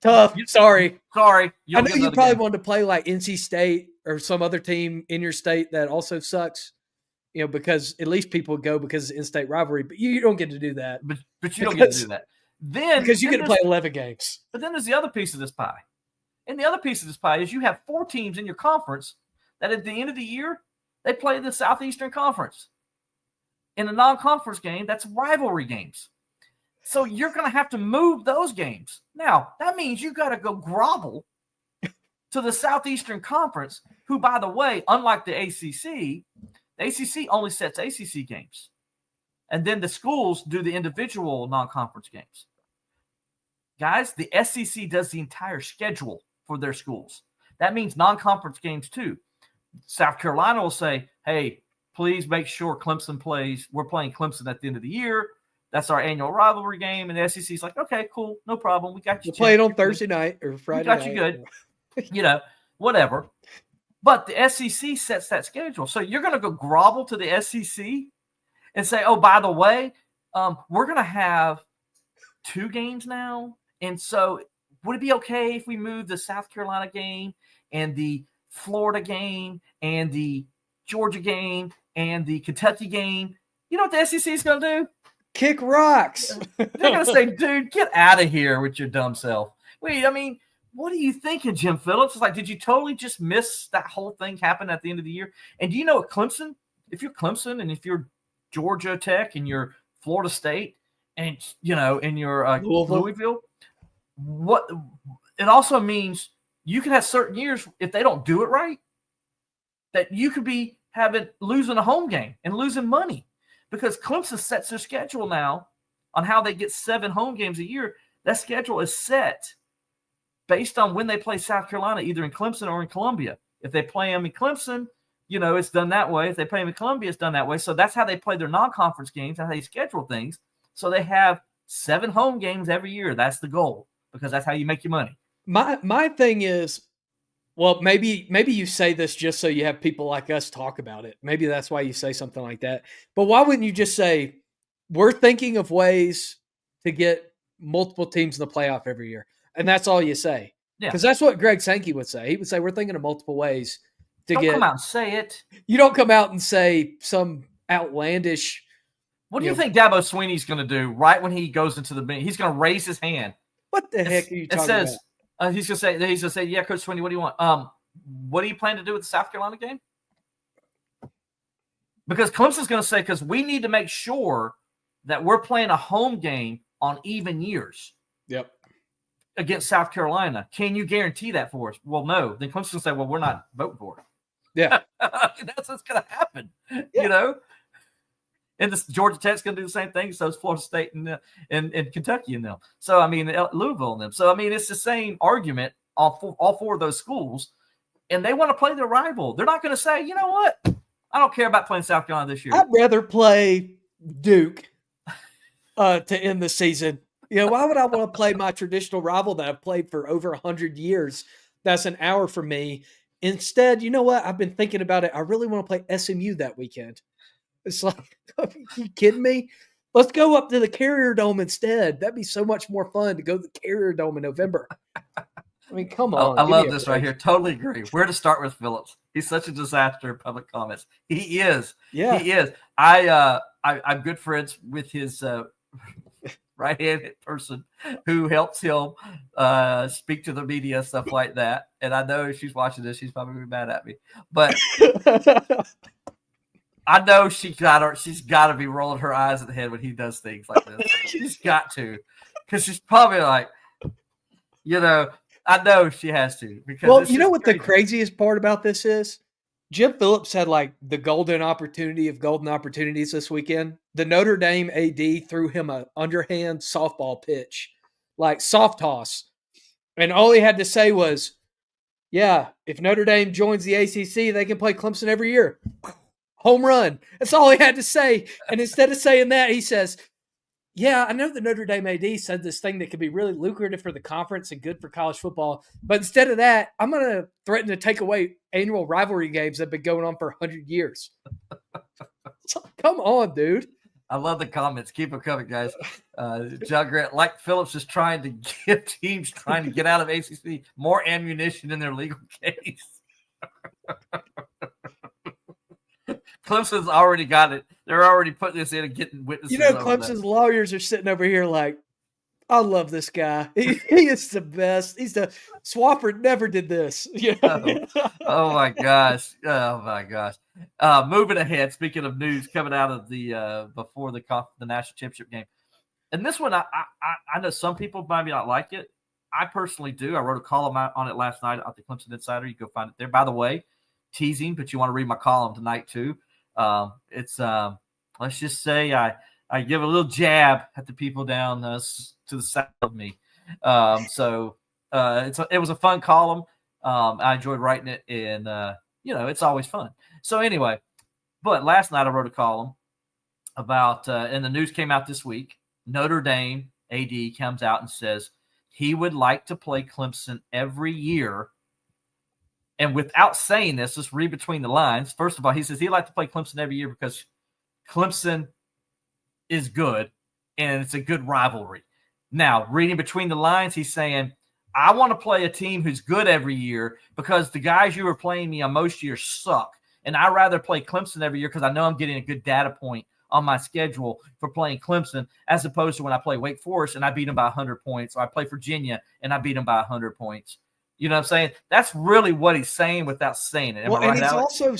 Tough. Sorry. I know you probably wanted to play like NC State or some other team in your state that also sucks, because at least people go because it's in-state rivalry, but you don't get to do that. But you don't get to do that. Because you get to play 11 games. But then there's the other piece of this pie. And the other piece of this pie is you have 4 teams in your conference that at the end of the year, they play the Southeastern Conference. In a non-conference game, that's rivalry games. So you're going to have to move those games. Now, that means you got to go grovel to the Southeastern Conference, who, by the way, unlike the ACC only sets ACC games. And then the schools do the individual non-conference games. Guys, the SEC does the entire schedule for their schools. That means non-conference games too. South Carolina will say, hey, please make sure Clemson plays. We're playing Clemson at the end of the year. That's our annual rivalry game. And the SEC is like, okay, cool, no problem. We got you. We'll play it on Thursday night or Friday night. We got you good. Whatever. But the SEC sets that schedule. So you're going to go grovel to the SEC and say, oh, by the way, we're going to have 2 games now. And so would it be okay if we move the South Carolina game and the Florida game and the Georgia game and the Kentucky game? You know what the SEC is going to do? Kick rocks. They're going to say, dude, get out of here with your dumb self. Wait, I mean, what are you thinking, Jim Phillips? It's like, did you totally just miss that whole thing happen at the end of the year? And do you know what Clemson, if you're Clemson and if you're Georgia Tech and you're Florida State and, and you're Louisville, what it also means you can have certain years, if they don't do it right, that you could be losing a home game and losing money. Because Clemson sets their schedule now on how they get 7 home games a year. That schedule is set based on when they play South Carolina, either in Clemson or in Columbia. If they play them in Clemson, it's done that way. If they play them in Columbia, it's done that way. So that's how they play their non-conference games, how they schedule things. So they have 7 home games every year. That's the goal, because that's how you make your money. My thing is, well, maybe you say this just so you have people like us talk about it. Maybe that's why you say something like that. But why wouldn't you just say, we're thinking of ways to get multiple teams in the playoff every year? And that's all you say. Yeah. Because that's what Greg Sankey would say. He would say, we're thinking of multiple ways to Don't come out and say it. You don't come out and say some outlandish. What do you think Dabo Swinney's going to do right when he goes into the bench? He's going to raise his hand What the heck are you talking about? He's gonna say, yeah, Coach Swinney, what do you want? What do you plan to do with the South Carolina game? Because Clemson's going to say, because we need to make sure that we're playing a home game on even years. Yep. Against South Carolina. Can you guarantee that for us? Well, no. Then Clemson's going to say, well, we're not voting for it. Yeah. That's what's going to happen, you know? And Georgia Tech's going to do the same thing. So is Florida State and Kentucky and them. So, I mean, Louisville and them. So, I mean, it's the same argument all four of those schools. And they want to play their rival. They're not going to say, you know what? I don't care about playing South Carolina this year. I'd rather play Duke to end the season. You know, why would I want to play my traditional rival that I've played for over 100 years? That's an hour for me. Instead, you know what? I've been thinking about it. I really want to play SMU that weekend. It's like, are you kidding me? Let's go up to the Carrier Dome instead. That'd be so much more fun to go to the Carrier Dome in November. I mean, come on. I love this right here. Totally agree. Where to start with Phillips? He's such a disaster in public comments. He is. Yeah. He is. I'm good friends with his right-handed person who helps him speak to the media, stuff like that. And I know if she's watching this, she's probably mad at me. But I know she's got to be rolling her eyes at the head when he does things like this. She's got to. Because she's probably like, you know, I know she has to. Because well, you know what the craziest part about this is? Jim Phillips had like the golden opportunity of golden opportunities this weekend. The Notre Dame AD threw him an underhand softball pitch, like soft toss. And all he had to say was, yeah, if Notre Dame joins the ACC, they can play Clemson every year. Home run. That's all he had to say. And instead of saying that, he says, yeah, I know the Notre Dame AD said this thing that could be really lucrative for the conference and good for college football. But instead of that, I'm going to threaten to take away annual rivalry games that have been going on for 100 years. So, come on, dude. I love the comments. Keep them coming, guys. John Grant, like Phillips is trying to give teams trying to get out of ACC more ammunition in their legal case. Clemson's already got it. They're already putting this in and getting witnesses. You know, Clemson's lawyers are sitting over here like, I love this guy. He is the best. He's the Swafford never did this. You know? Oh my gosh. Oh my gosh. Moving ahead, speaking of news coming out of the before the national championship game. And this one, I know some people might not like it. I personally do. I wrote a column on it last night at the Clemson Insider. You can go find it there. By the way, teasing, but you want to read my column tonight too. It's let's just say I give a little jab at the people down to the south of me. So it was a fun column. I enjoyed writing it, and it's always fun. So anyway, but last night I wrote a column about, and the news came out this week. Notre Dame AD comes out and says he would like to play Clemson every year. And without saying this, let's read between the lines. First of all, he says he'd like to play Clemson every year because Clemson is good and it's a good rivalry. Now, reading between the lines, he's saying, I want to play a team who's good every year because the guys you were playing me on most years suck. And I'd rather play Clemson every year because I know I'm getting a good data point on my schedule for playing Clemson as opposed to when I play Wake Forest and I beat them by 100 points, or I play Virginia and I beat them by 100 points. You know what I'm saying? That's really what he's saying without saying it. Am I right, and he's Alex? also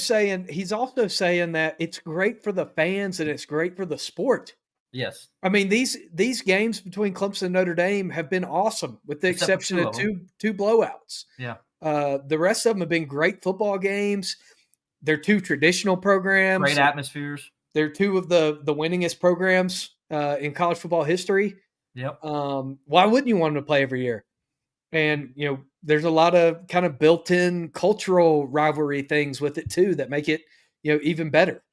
saying that it's great for the fans and it's great for the sport. Yes. I mean, these games between Clemson and Notre Dame have been awesome, with the exception of two blowouts. Yeah. The rest of them have been great football games. They're two traditional programs. Great atmospheres. They're two of the winningest programs in college football history. Yep. Why wouldn't you want them to play every year? And, there's a lot of kind of built-in cultural rivalry things with it too that make it, even better.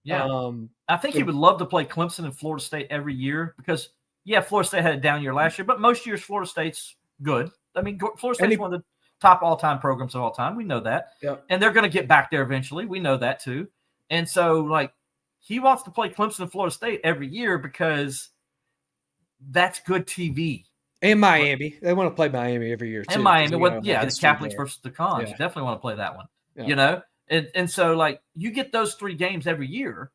Yeah. I think he would love to play Clemson and Florida State every year because, Florida State had a down year last year, but most years Florida State's good. I mean, Florida State's one of the top all-time programs of all time. We know that. Yeah. And they're going to get back there eventually. We know that too. And so, he wants to play Clemson and Florida State every year because that's good TV. And Miami. They want to play Miami every year, too. And Miami. The Catholics versus the Cons. Yeah. You definitely want to play that one. Yeah. And so, you get those three games every year,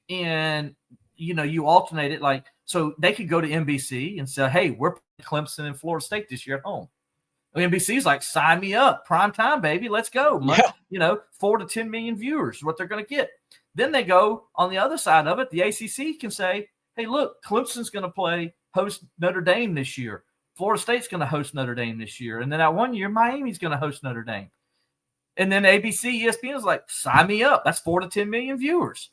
and, you alternate it. So they could go to NBC and say, hey, we're playing Clemson and Florida State this year at home. NBC's like, sign me up. Prime time, baby. Let's go. Yeah. 4 to 10 million viewers is what they're going to get. Then they go on the other side of it. The ACC can say, hey, look, Clemson's going to host Notre Dame this year. Florida State's going to host Notre Dame this year. And then that one year, Miami's going to host Notre Dame. And then ABC, ESPN is like, sign me up. That's 4 to 10 million viewers.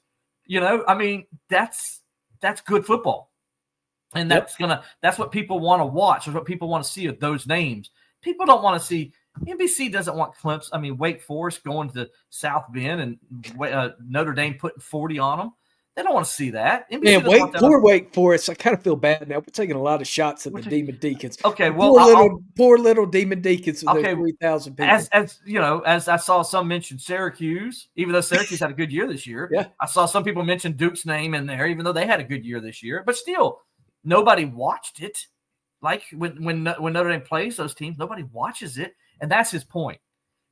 That's good football. And that's what people want to watch. That's what people want to see of those names. People don't want to see NBC doesn't want Wake Forest going to South Bend and Notre Dame putting 40 on them. They don't want to see that. Wake Forest. I kind of feel bad now. We're taking a lot of shots at the Demon Deacons. Okay, well, poor little Demon Deacons with those 3,000 people. As I saw some mention Syracuse, even though Syracuse had a good year this year. Yeah. I saw some people mention Duke's name in there, even though they had a good year this year. But still, nobody watched it. Like when Notre Dame plays those teams, nobody watches it, and that's his point.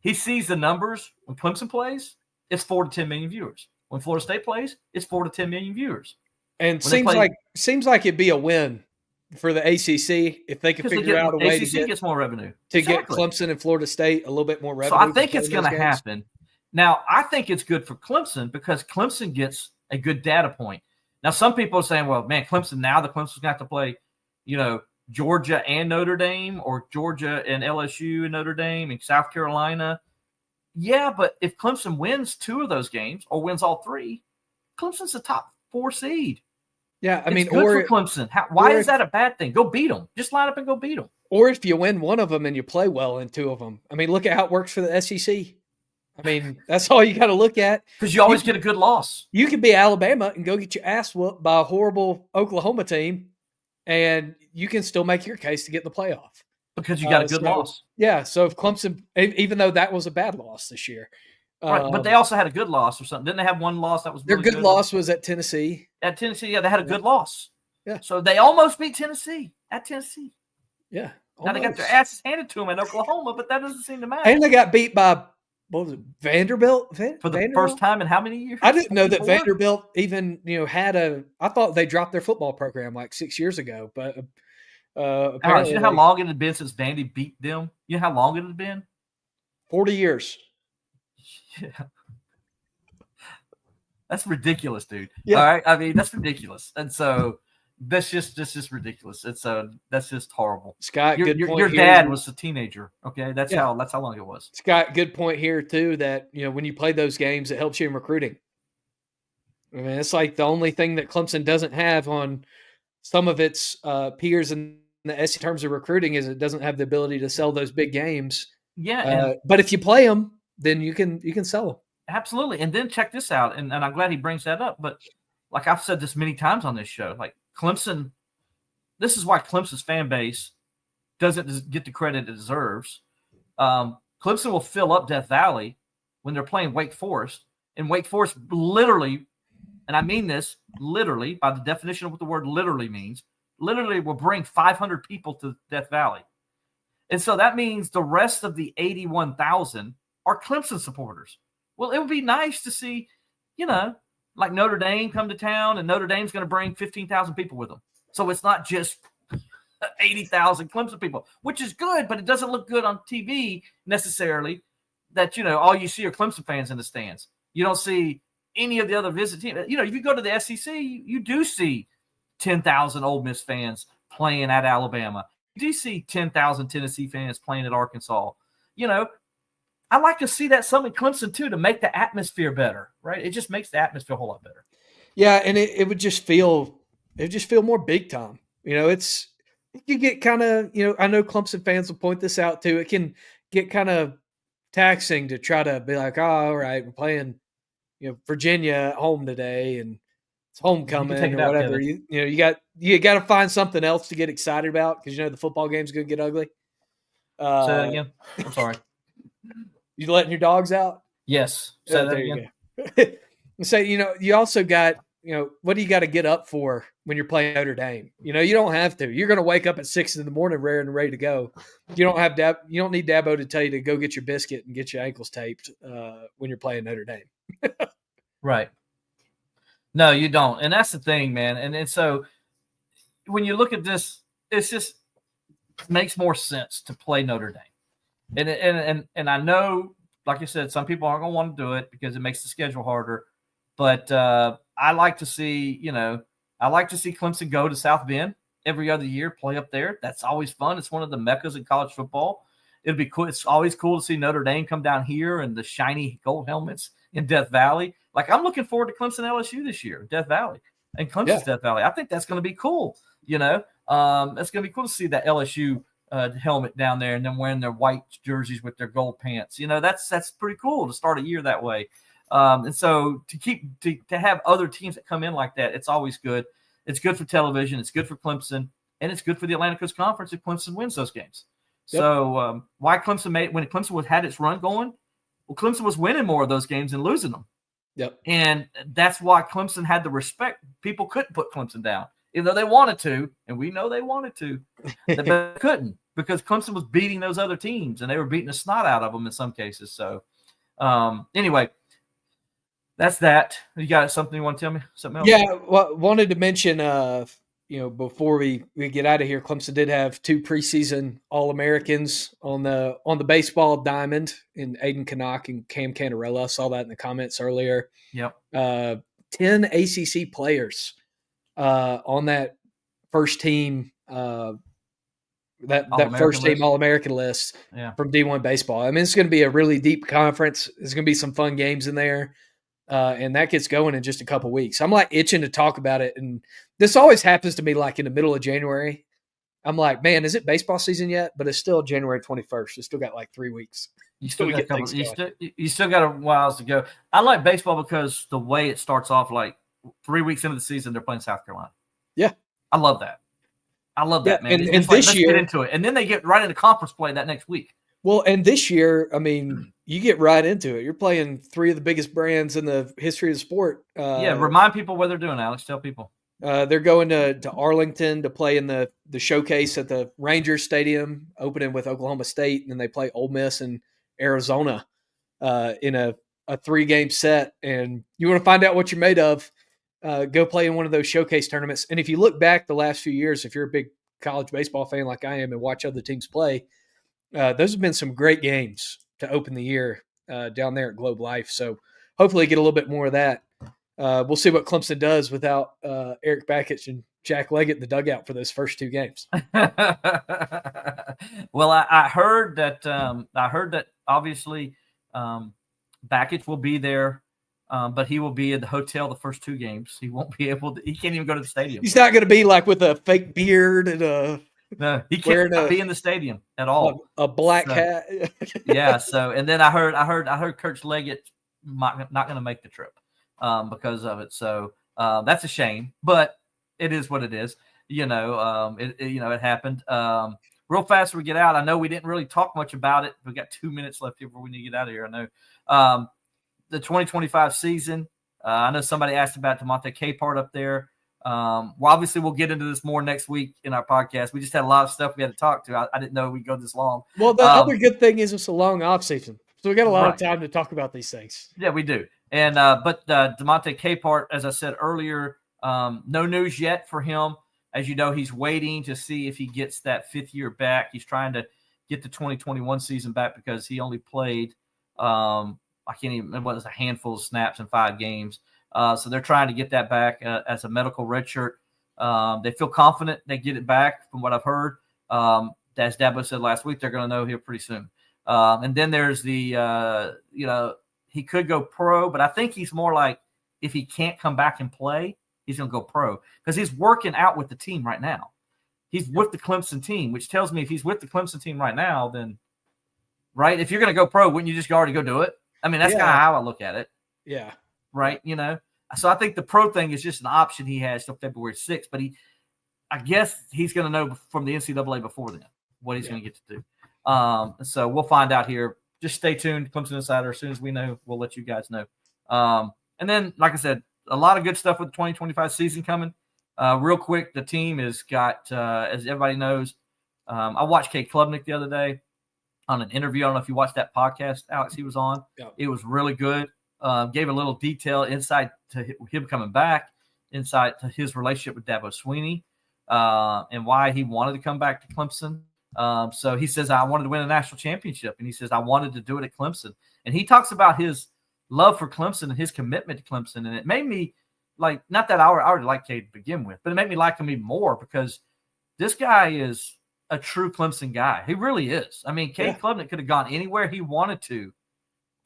He sees the numbers when Clemson plays; it's 4 to 10 million viewers. When Florida State plays, it's 4 to 10 million viewers. And seems like it'd be a win for the ACC if they could figure out a way ACC gets more revenue to get Clemson and Florida State a little bit more revenue. So I think it's going to happen. Now, I think it's good for Clemson because Clemson gets a good data point. Now, some people are saying, well, man, Clemson's going to have to play, Georgia and Notre Dame, or Georgia and LSU and Notre Dame and South Carolina. Yeah, but if Clemson wins 2 of those games or wins all 3, Clemson's the top 4 seed. Yeah, it's good for Clemson. Why is that a bad thing? Go beat them. Just line up and go beat them. Or if you win one of them and you play well in 2 of them. Look at how it works for the SEC. That's all you got to look at. Because you always get a good loss. You could be Alabama and go get your ass whooped by a horrible Oklahoma team, and you can still make your case to get in the playoff. Because you got a good loss. Yeah, so if Clemson, even though that was a bad loss this year. Right, but they also had a good loss or something. Didn't they have one loss that was really good? Their good loss was at Tennessee. At Tennessee, yeah, they had a good loss. Yeah. So they almost beat Tennessee at Tennessee. Yeah. Almost. Now they got their asses handed to them in Oklahoma, but that doesn't seem to matter. And they got beat by, what was it, Vanderbilt? For the first time in how many years? I didn't know that Vanderbilt even, had I thought they dropped their football program like 6 years ago, but all right, you know how long it had been since Vandy beat them? You know how long it had been? 40 years. Yeah. That's ridiculous, dude. Yeah. All right. That's ridiculous. And so that's just ridiculous. And so that's just horrible. Scott, good point. Your dad was a teenager. Okay. That's how long it was. Scott, good point here too, that, when you play those games, it helps you in recruiting. It's like the only thing that Clemson doesn't have on some of its peers in the SEC terms of recruiting is it doesn't have the ability to sell those big games. Yeah. But if you play them, then you can sell them. Absolutely. And then check this out. And I'm glad he brings that up. But like I've said this many times on this show, like Clemson, this is why Clemson's fan base doesn't get the credit it deserves. Clemson will fill up Death Valley when they're playing Wake Forest. And Wake Forest literally, and I mean this literally by the definition of what the word literally means, literally will bring 500 people to Death Valley. And so that means the rest of the 81,000 are Clemson supporters. Well, it would be nice to see, like Notre Dame come to town, and Notre Dame's going to bring 15,000 people with them. So it's not just 80,000 Clemson people, which is good, but it doesn't look good on TV necessarily that, all you see are Clemson fans in the stands. You don't see any of the other visit teams. If you go to the SEC, you do see 10,000 Ole Miss fans playing at Alabama. You do see 10,000 Tennessee fans playing at Arkansas. I like to see that some in Clemson too, to make the atmosphere better, right? It just makes the atmosphere a whole lot better. Yeah, and it would just feel more big time. It can get kind of, I know Clemson fans will point this out too. It can get kind of taxing to try to be like, oh, all right, we're playing, Virginia at home today, and it's homecoming or whatever. You got to find something else to get excited about because the football game's going to get ugly. Say that again. I'm sorry. You letting your dogs out? Yes. Say that again. So, you also got, what do you got to get up for when you're playing Notre Dame? You don't have to. You're going to wake up at 6 a.m, ready to go. You don't need Dabo to tell you to go get your biscuit and get your ankles taped when you're playing Notre Dame. Right. No, you don't. And that's the thing, man. And so when you look at this, it's just makes more sense to play Notre Dame. And I know, like I said, some people aren't going to want to do it because it makes the schedule harder. But I like to see, Clemson go to South Bend every other year, play up there. That's always fun. It's one of the meccas in college football. It'd be cool. It's always cool to see Notre Dame come down here and the shiny gold helmets in Death Valley. Like, I'm looking forward to Clemson LSU this year, Death Valley, and Clemson's Death Valley. I think that's going to be cool. It's going to be cool to see that LSU helmet down there and then wearing their white jerseys with their gold pants. That's pretty cool to start a year that way. And so to have other teams that come in like that, it's always good. It's good for television. It's good for Clemson, and it's good for the Atlantic Coast Conference if Clemson wins those games. Yep. So why Clemson when Clemson had its run going, well, Clemson was winning more of those games and losing them. Yep. And that's why Clemson had the respect. People couldn't put Clemson down, even though they wanted to, and we know they wanted to, they couldn't because Clemson was beating those other teams, and they were beating the snot out of them in some cases. So anyway, that's that. You got something you want to tell me? Something else? Yeah, well, wanted to mention, before we get out of here, Clemson did have 2 preseason All-Americans on the baseball diamond in Aiden Canuck and Cam Cantarella. I saw that in the comments earlier. Yep. 10 ACC players on that first team that first team All-American list from D1 baseball. I mean, it's going to be a really deep conference. There's going to be some fun games in there. And that gets going in just a couple weeks. I'm like itching to talk about it. And this always happens to me like in the middle of January. I'm like, man, is it baseball season yet? But it's still January 21st. It's still got like 3 weeks. You still got a while to go. I like baseball because the way it starts off, like 3 weeks into the season, they're playing South Carolina. Yeah. I love that. Man. And this year, get into it. And then they get right into conference play that next week. Well, and this year, I mean, you get right into it. You're playing 3 of the biggest brands in the history of the sport. Remind people what they're doing, Alex. Tell people. They're going to Arlington to play in the showcase at the Rangers Stadium, opening with Oklahoma State, and then they play Ole Miss and Arizona in a 3-game set. And you want to find out what you're made of, go play in one of those showcase tournaments. And if you look back the last few years, if you're a big college baseball fan like I am and watch other teams play, those have been some great games to open the year down there at Globe Life. So hopefully get a little bit more of that. We'll see what Clemson does without Eric Bakich and Jack Leggett in the dugout for those first 2 games. Well, I heard that obviously Bakich will be there, but he will be in the hotel the first 2 games. He won't be able to. He can't even go to the stadium. He's not going to be like with a fake beard and a. No, he can't be in the stadium at all. A black hat. Yeah. So, and then I heard Coach Leggett not going to make the trip because of it. So that's a shame, but it is what it is. It happened. Real fast before we get out, I know we didn't really talk much about it. We've got 2 minutes left here before we need to get out of here. I know the 2025 season. I know somebody asked about DeMonte Capehart up there. Obviously we'll get into this more next week in our podcast. We just had a lot of stuff we had to talk to. I didn't know we'd go this long. Well, the other good thing is it's a long off season, so we got a lot of time to talk about these things. Yeah, we do. And but DeMonte Capehart, as I said earlier, no news yet for him. As you know, he's waiting to see if he gets that 5th year back. He's trying to get the 2021 season back because he only played a handful of snaps in 5 games. So they're trying to get that back as a medical redshirt. They feel confident they get it back from what I've heard. As Dabo said last week, they're going to know here pretty soon. And then there's the, he could go pro, but I think he's more like if he can't come back and play, he's going to go pro because he's working out with the team right now. He's with the Clemson team, which tells me if he's with the Clemson team right now, then, right, if you're going to go pro, wouldn't you just already go do it? I mean, that's kind of how I look at it. Yeah. Right. So I think the pro thing is just an option he has till February 6th, but I guess he's going to know from the NCAA before then what he's going to get to do. So we'll find out here. Just stay tuned, Clemson Insider. As soon as we know, we'll let you guys know. And then, like I said, a lot of good stuff with the 2025 season coming. Real quick, the team has got, as everybody knows, I watched Kate Klubnik the other day on an interview. I don't know if you watched that podcast, Alex, he was on. Yeah. It was really good. Gave a little detail insight to him coming back, insight to his relationship with Dabo Swinney. and why he wanted to come back to Clemson. So he says, I wanted to win a national championship. And he says, I wanted to do it at Clemson. And he talks about his love for Clemson and his commitment to Clemson. And it made me like, not that I already liked Cade to begin with, but it made me like him even more because this guy is a true Clemson guy. He really is. I mean, Cade Klubnik could have gone anywhere he wanted to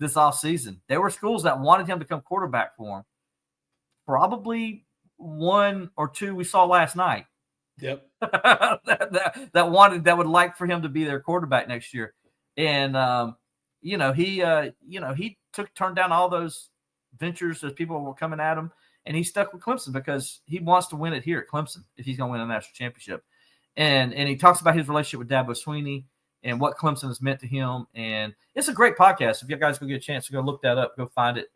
this offseason. There were schools that wanted him to become quarterback for him. Probably one or two we saw last night. Yep. that would like for him to be their quarterback next year. And he turned down all those ventures as people were coming at him, and he stuck with Clemson because he wants to win it here at Clemson if he's going to win a national championship. And he talks about his relationship with Dabo Swinney and what Clemson has meant to him. And it's a great podcast. If you guys go get a chance to go look that up, go find it.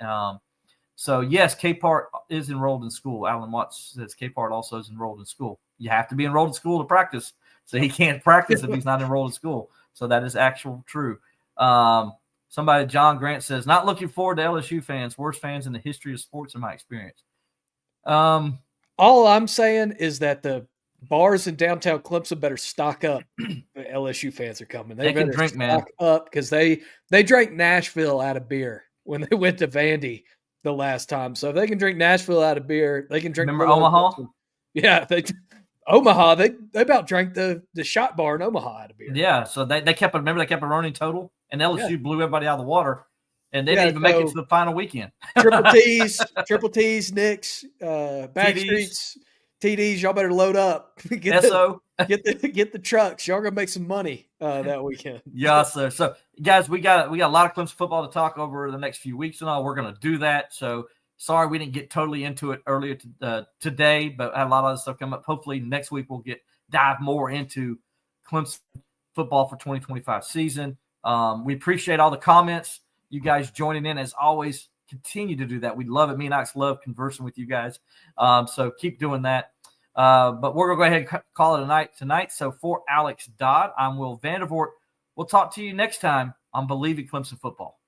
So yes, Capehart is enrolled in school. Alan Watts says Capehart also is enrolled in school. You have to be enrolled in school to practice. So he can't practice if he's not enrolled in school. So that is actual true. Somebody, John Grant says, not looking forward to LSU fans, worst fans in the history of sports in my experience. All I'm saying is that the bars in downtown Clemson better stock up. The LSU fans are coming. They better can drink, stock up because they drank Nashville out of beer when they went to Vandy the last time. So if they can drink Nashville out of beer, they can drink. Remember Omaha? Clemson. Yeah, Omaha. They about drank the shot bar in Omaha out of beer. Yeah, so they kept a running total, and LSU blew everybody out of the water, and they didn't even make it to the final weekend. Triple T's, Knicks, Backstreets, TDs. Y'all better load up. Get the trucks. Y'all gonna make some money that weekend. Yeah, so guys, we got a lot of Clemson football to talk over the next few weeks and all. We're gonna do that. So sorry we didn't get totally into it earlier today, but I had a lot of other stuff come up. Hopefully next week we'll dive more into Clemson football for 2025 season. We appreciate all the comments. You guys joining in as always. Continue to do that. We love it. Me and Alex love conversing with you guys. So keep doing that. But we're going to go ahead and call it a night tonight. So for Alex Dodd, I'm Will Vandervort. We'll talk to you next time on Believe in Clemson Football.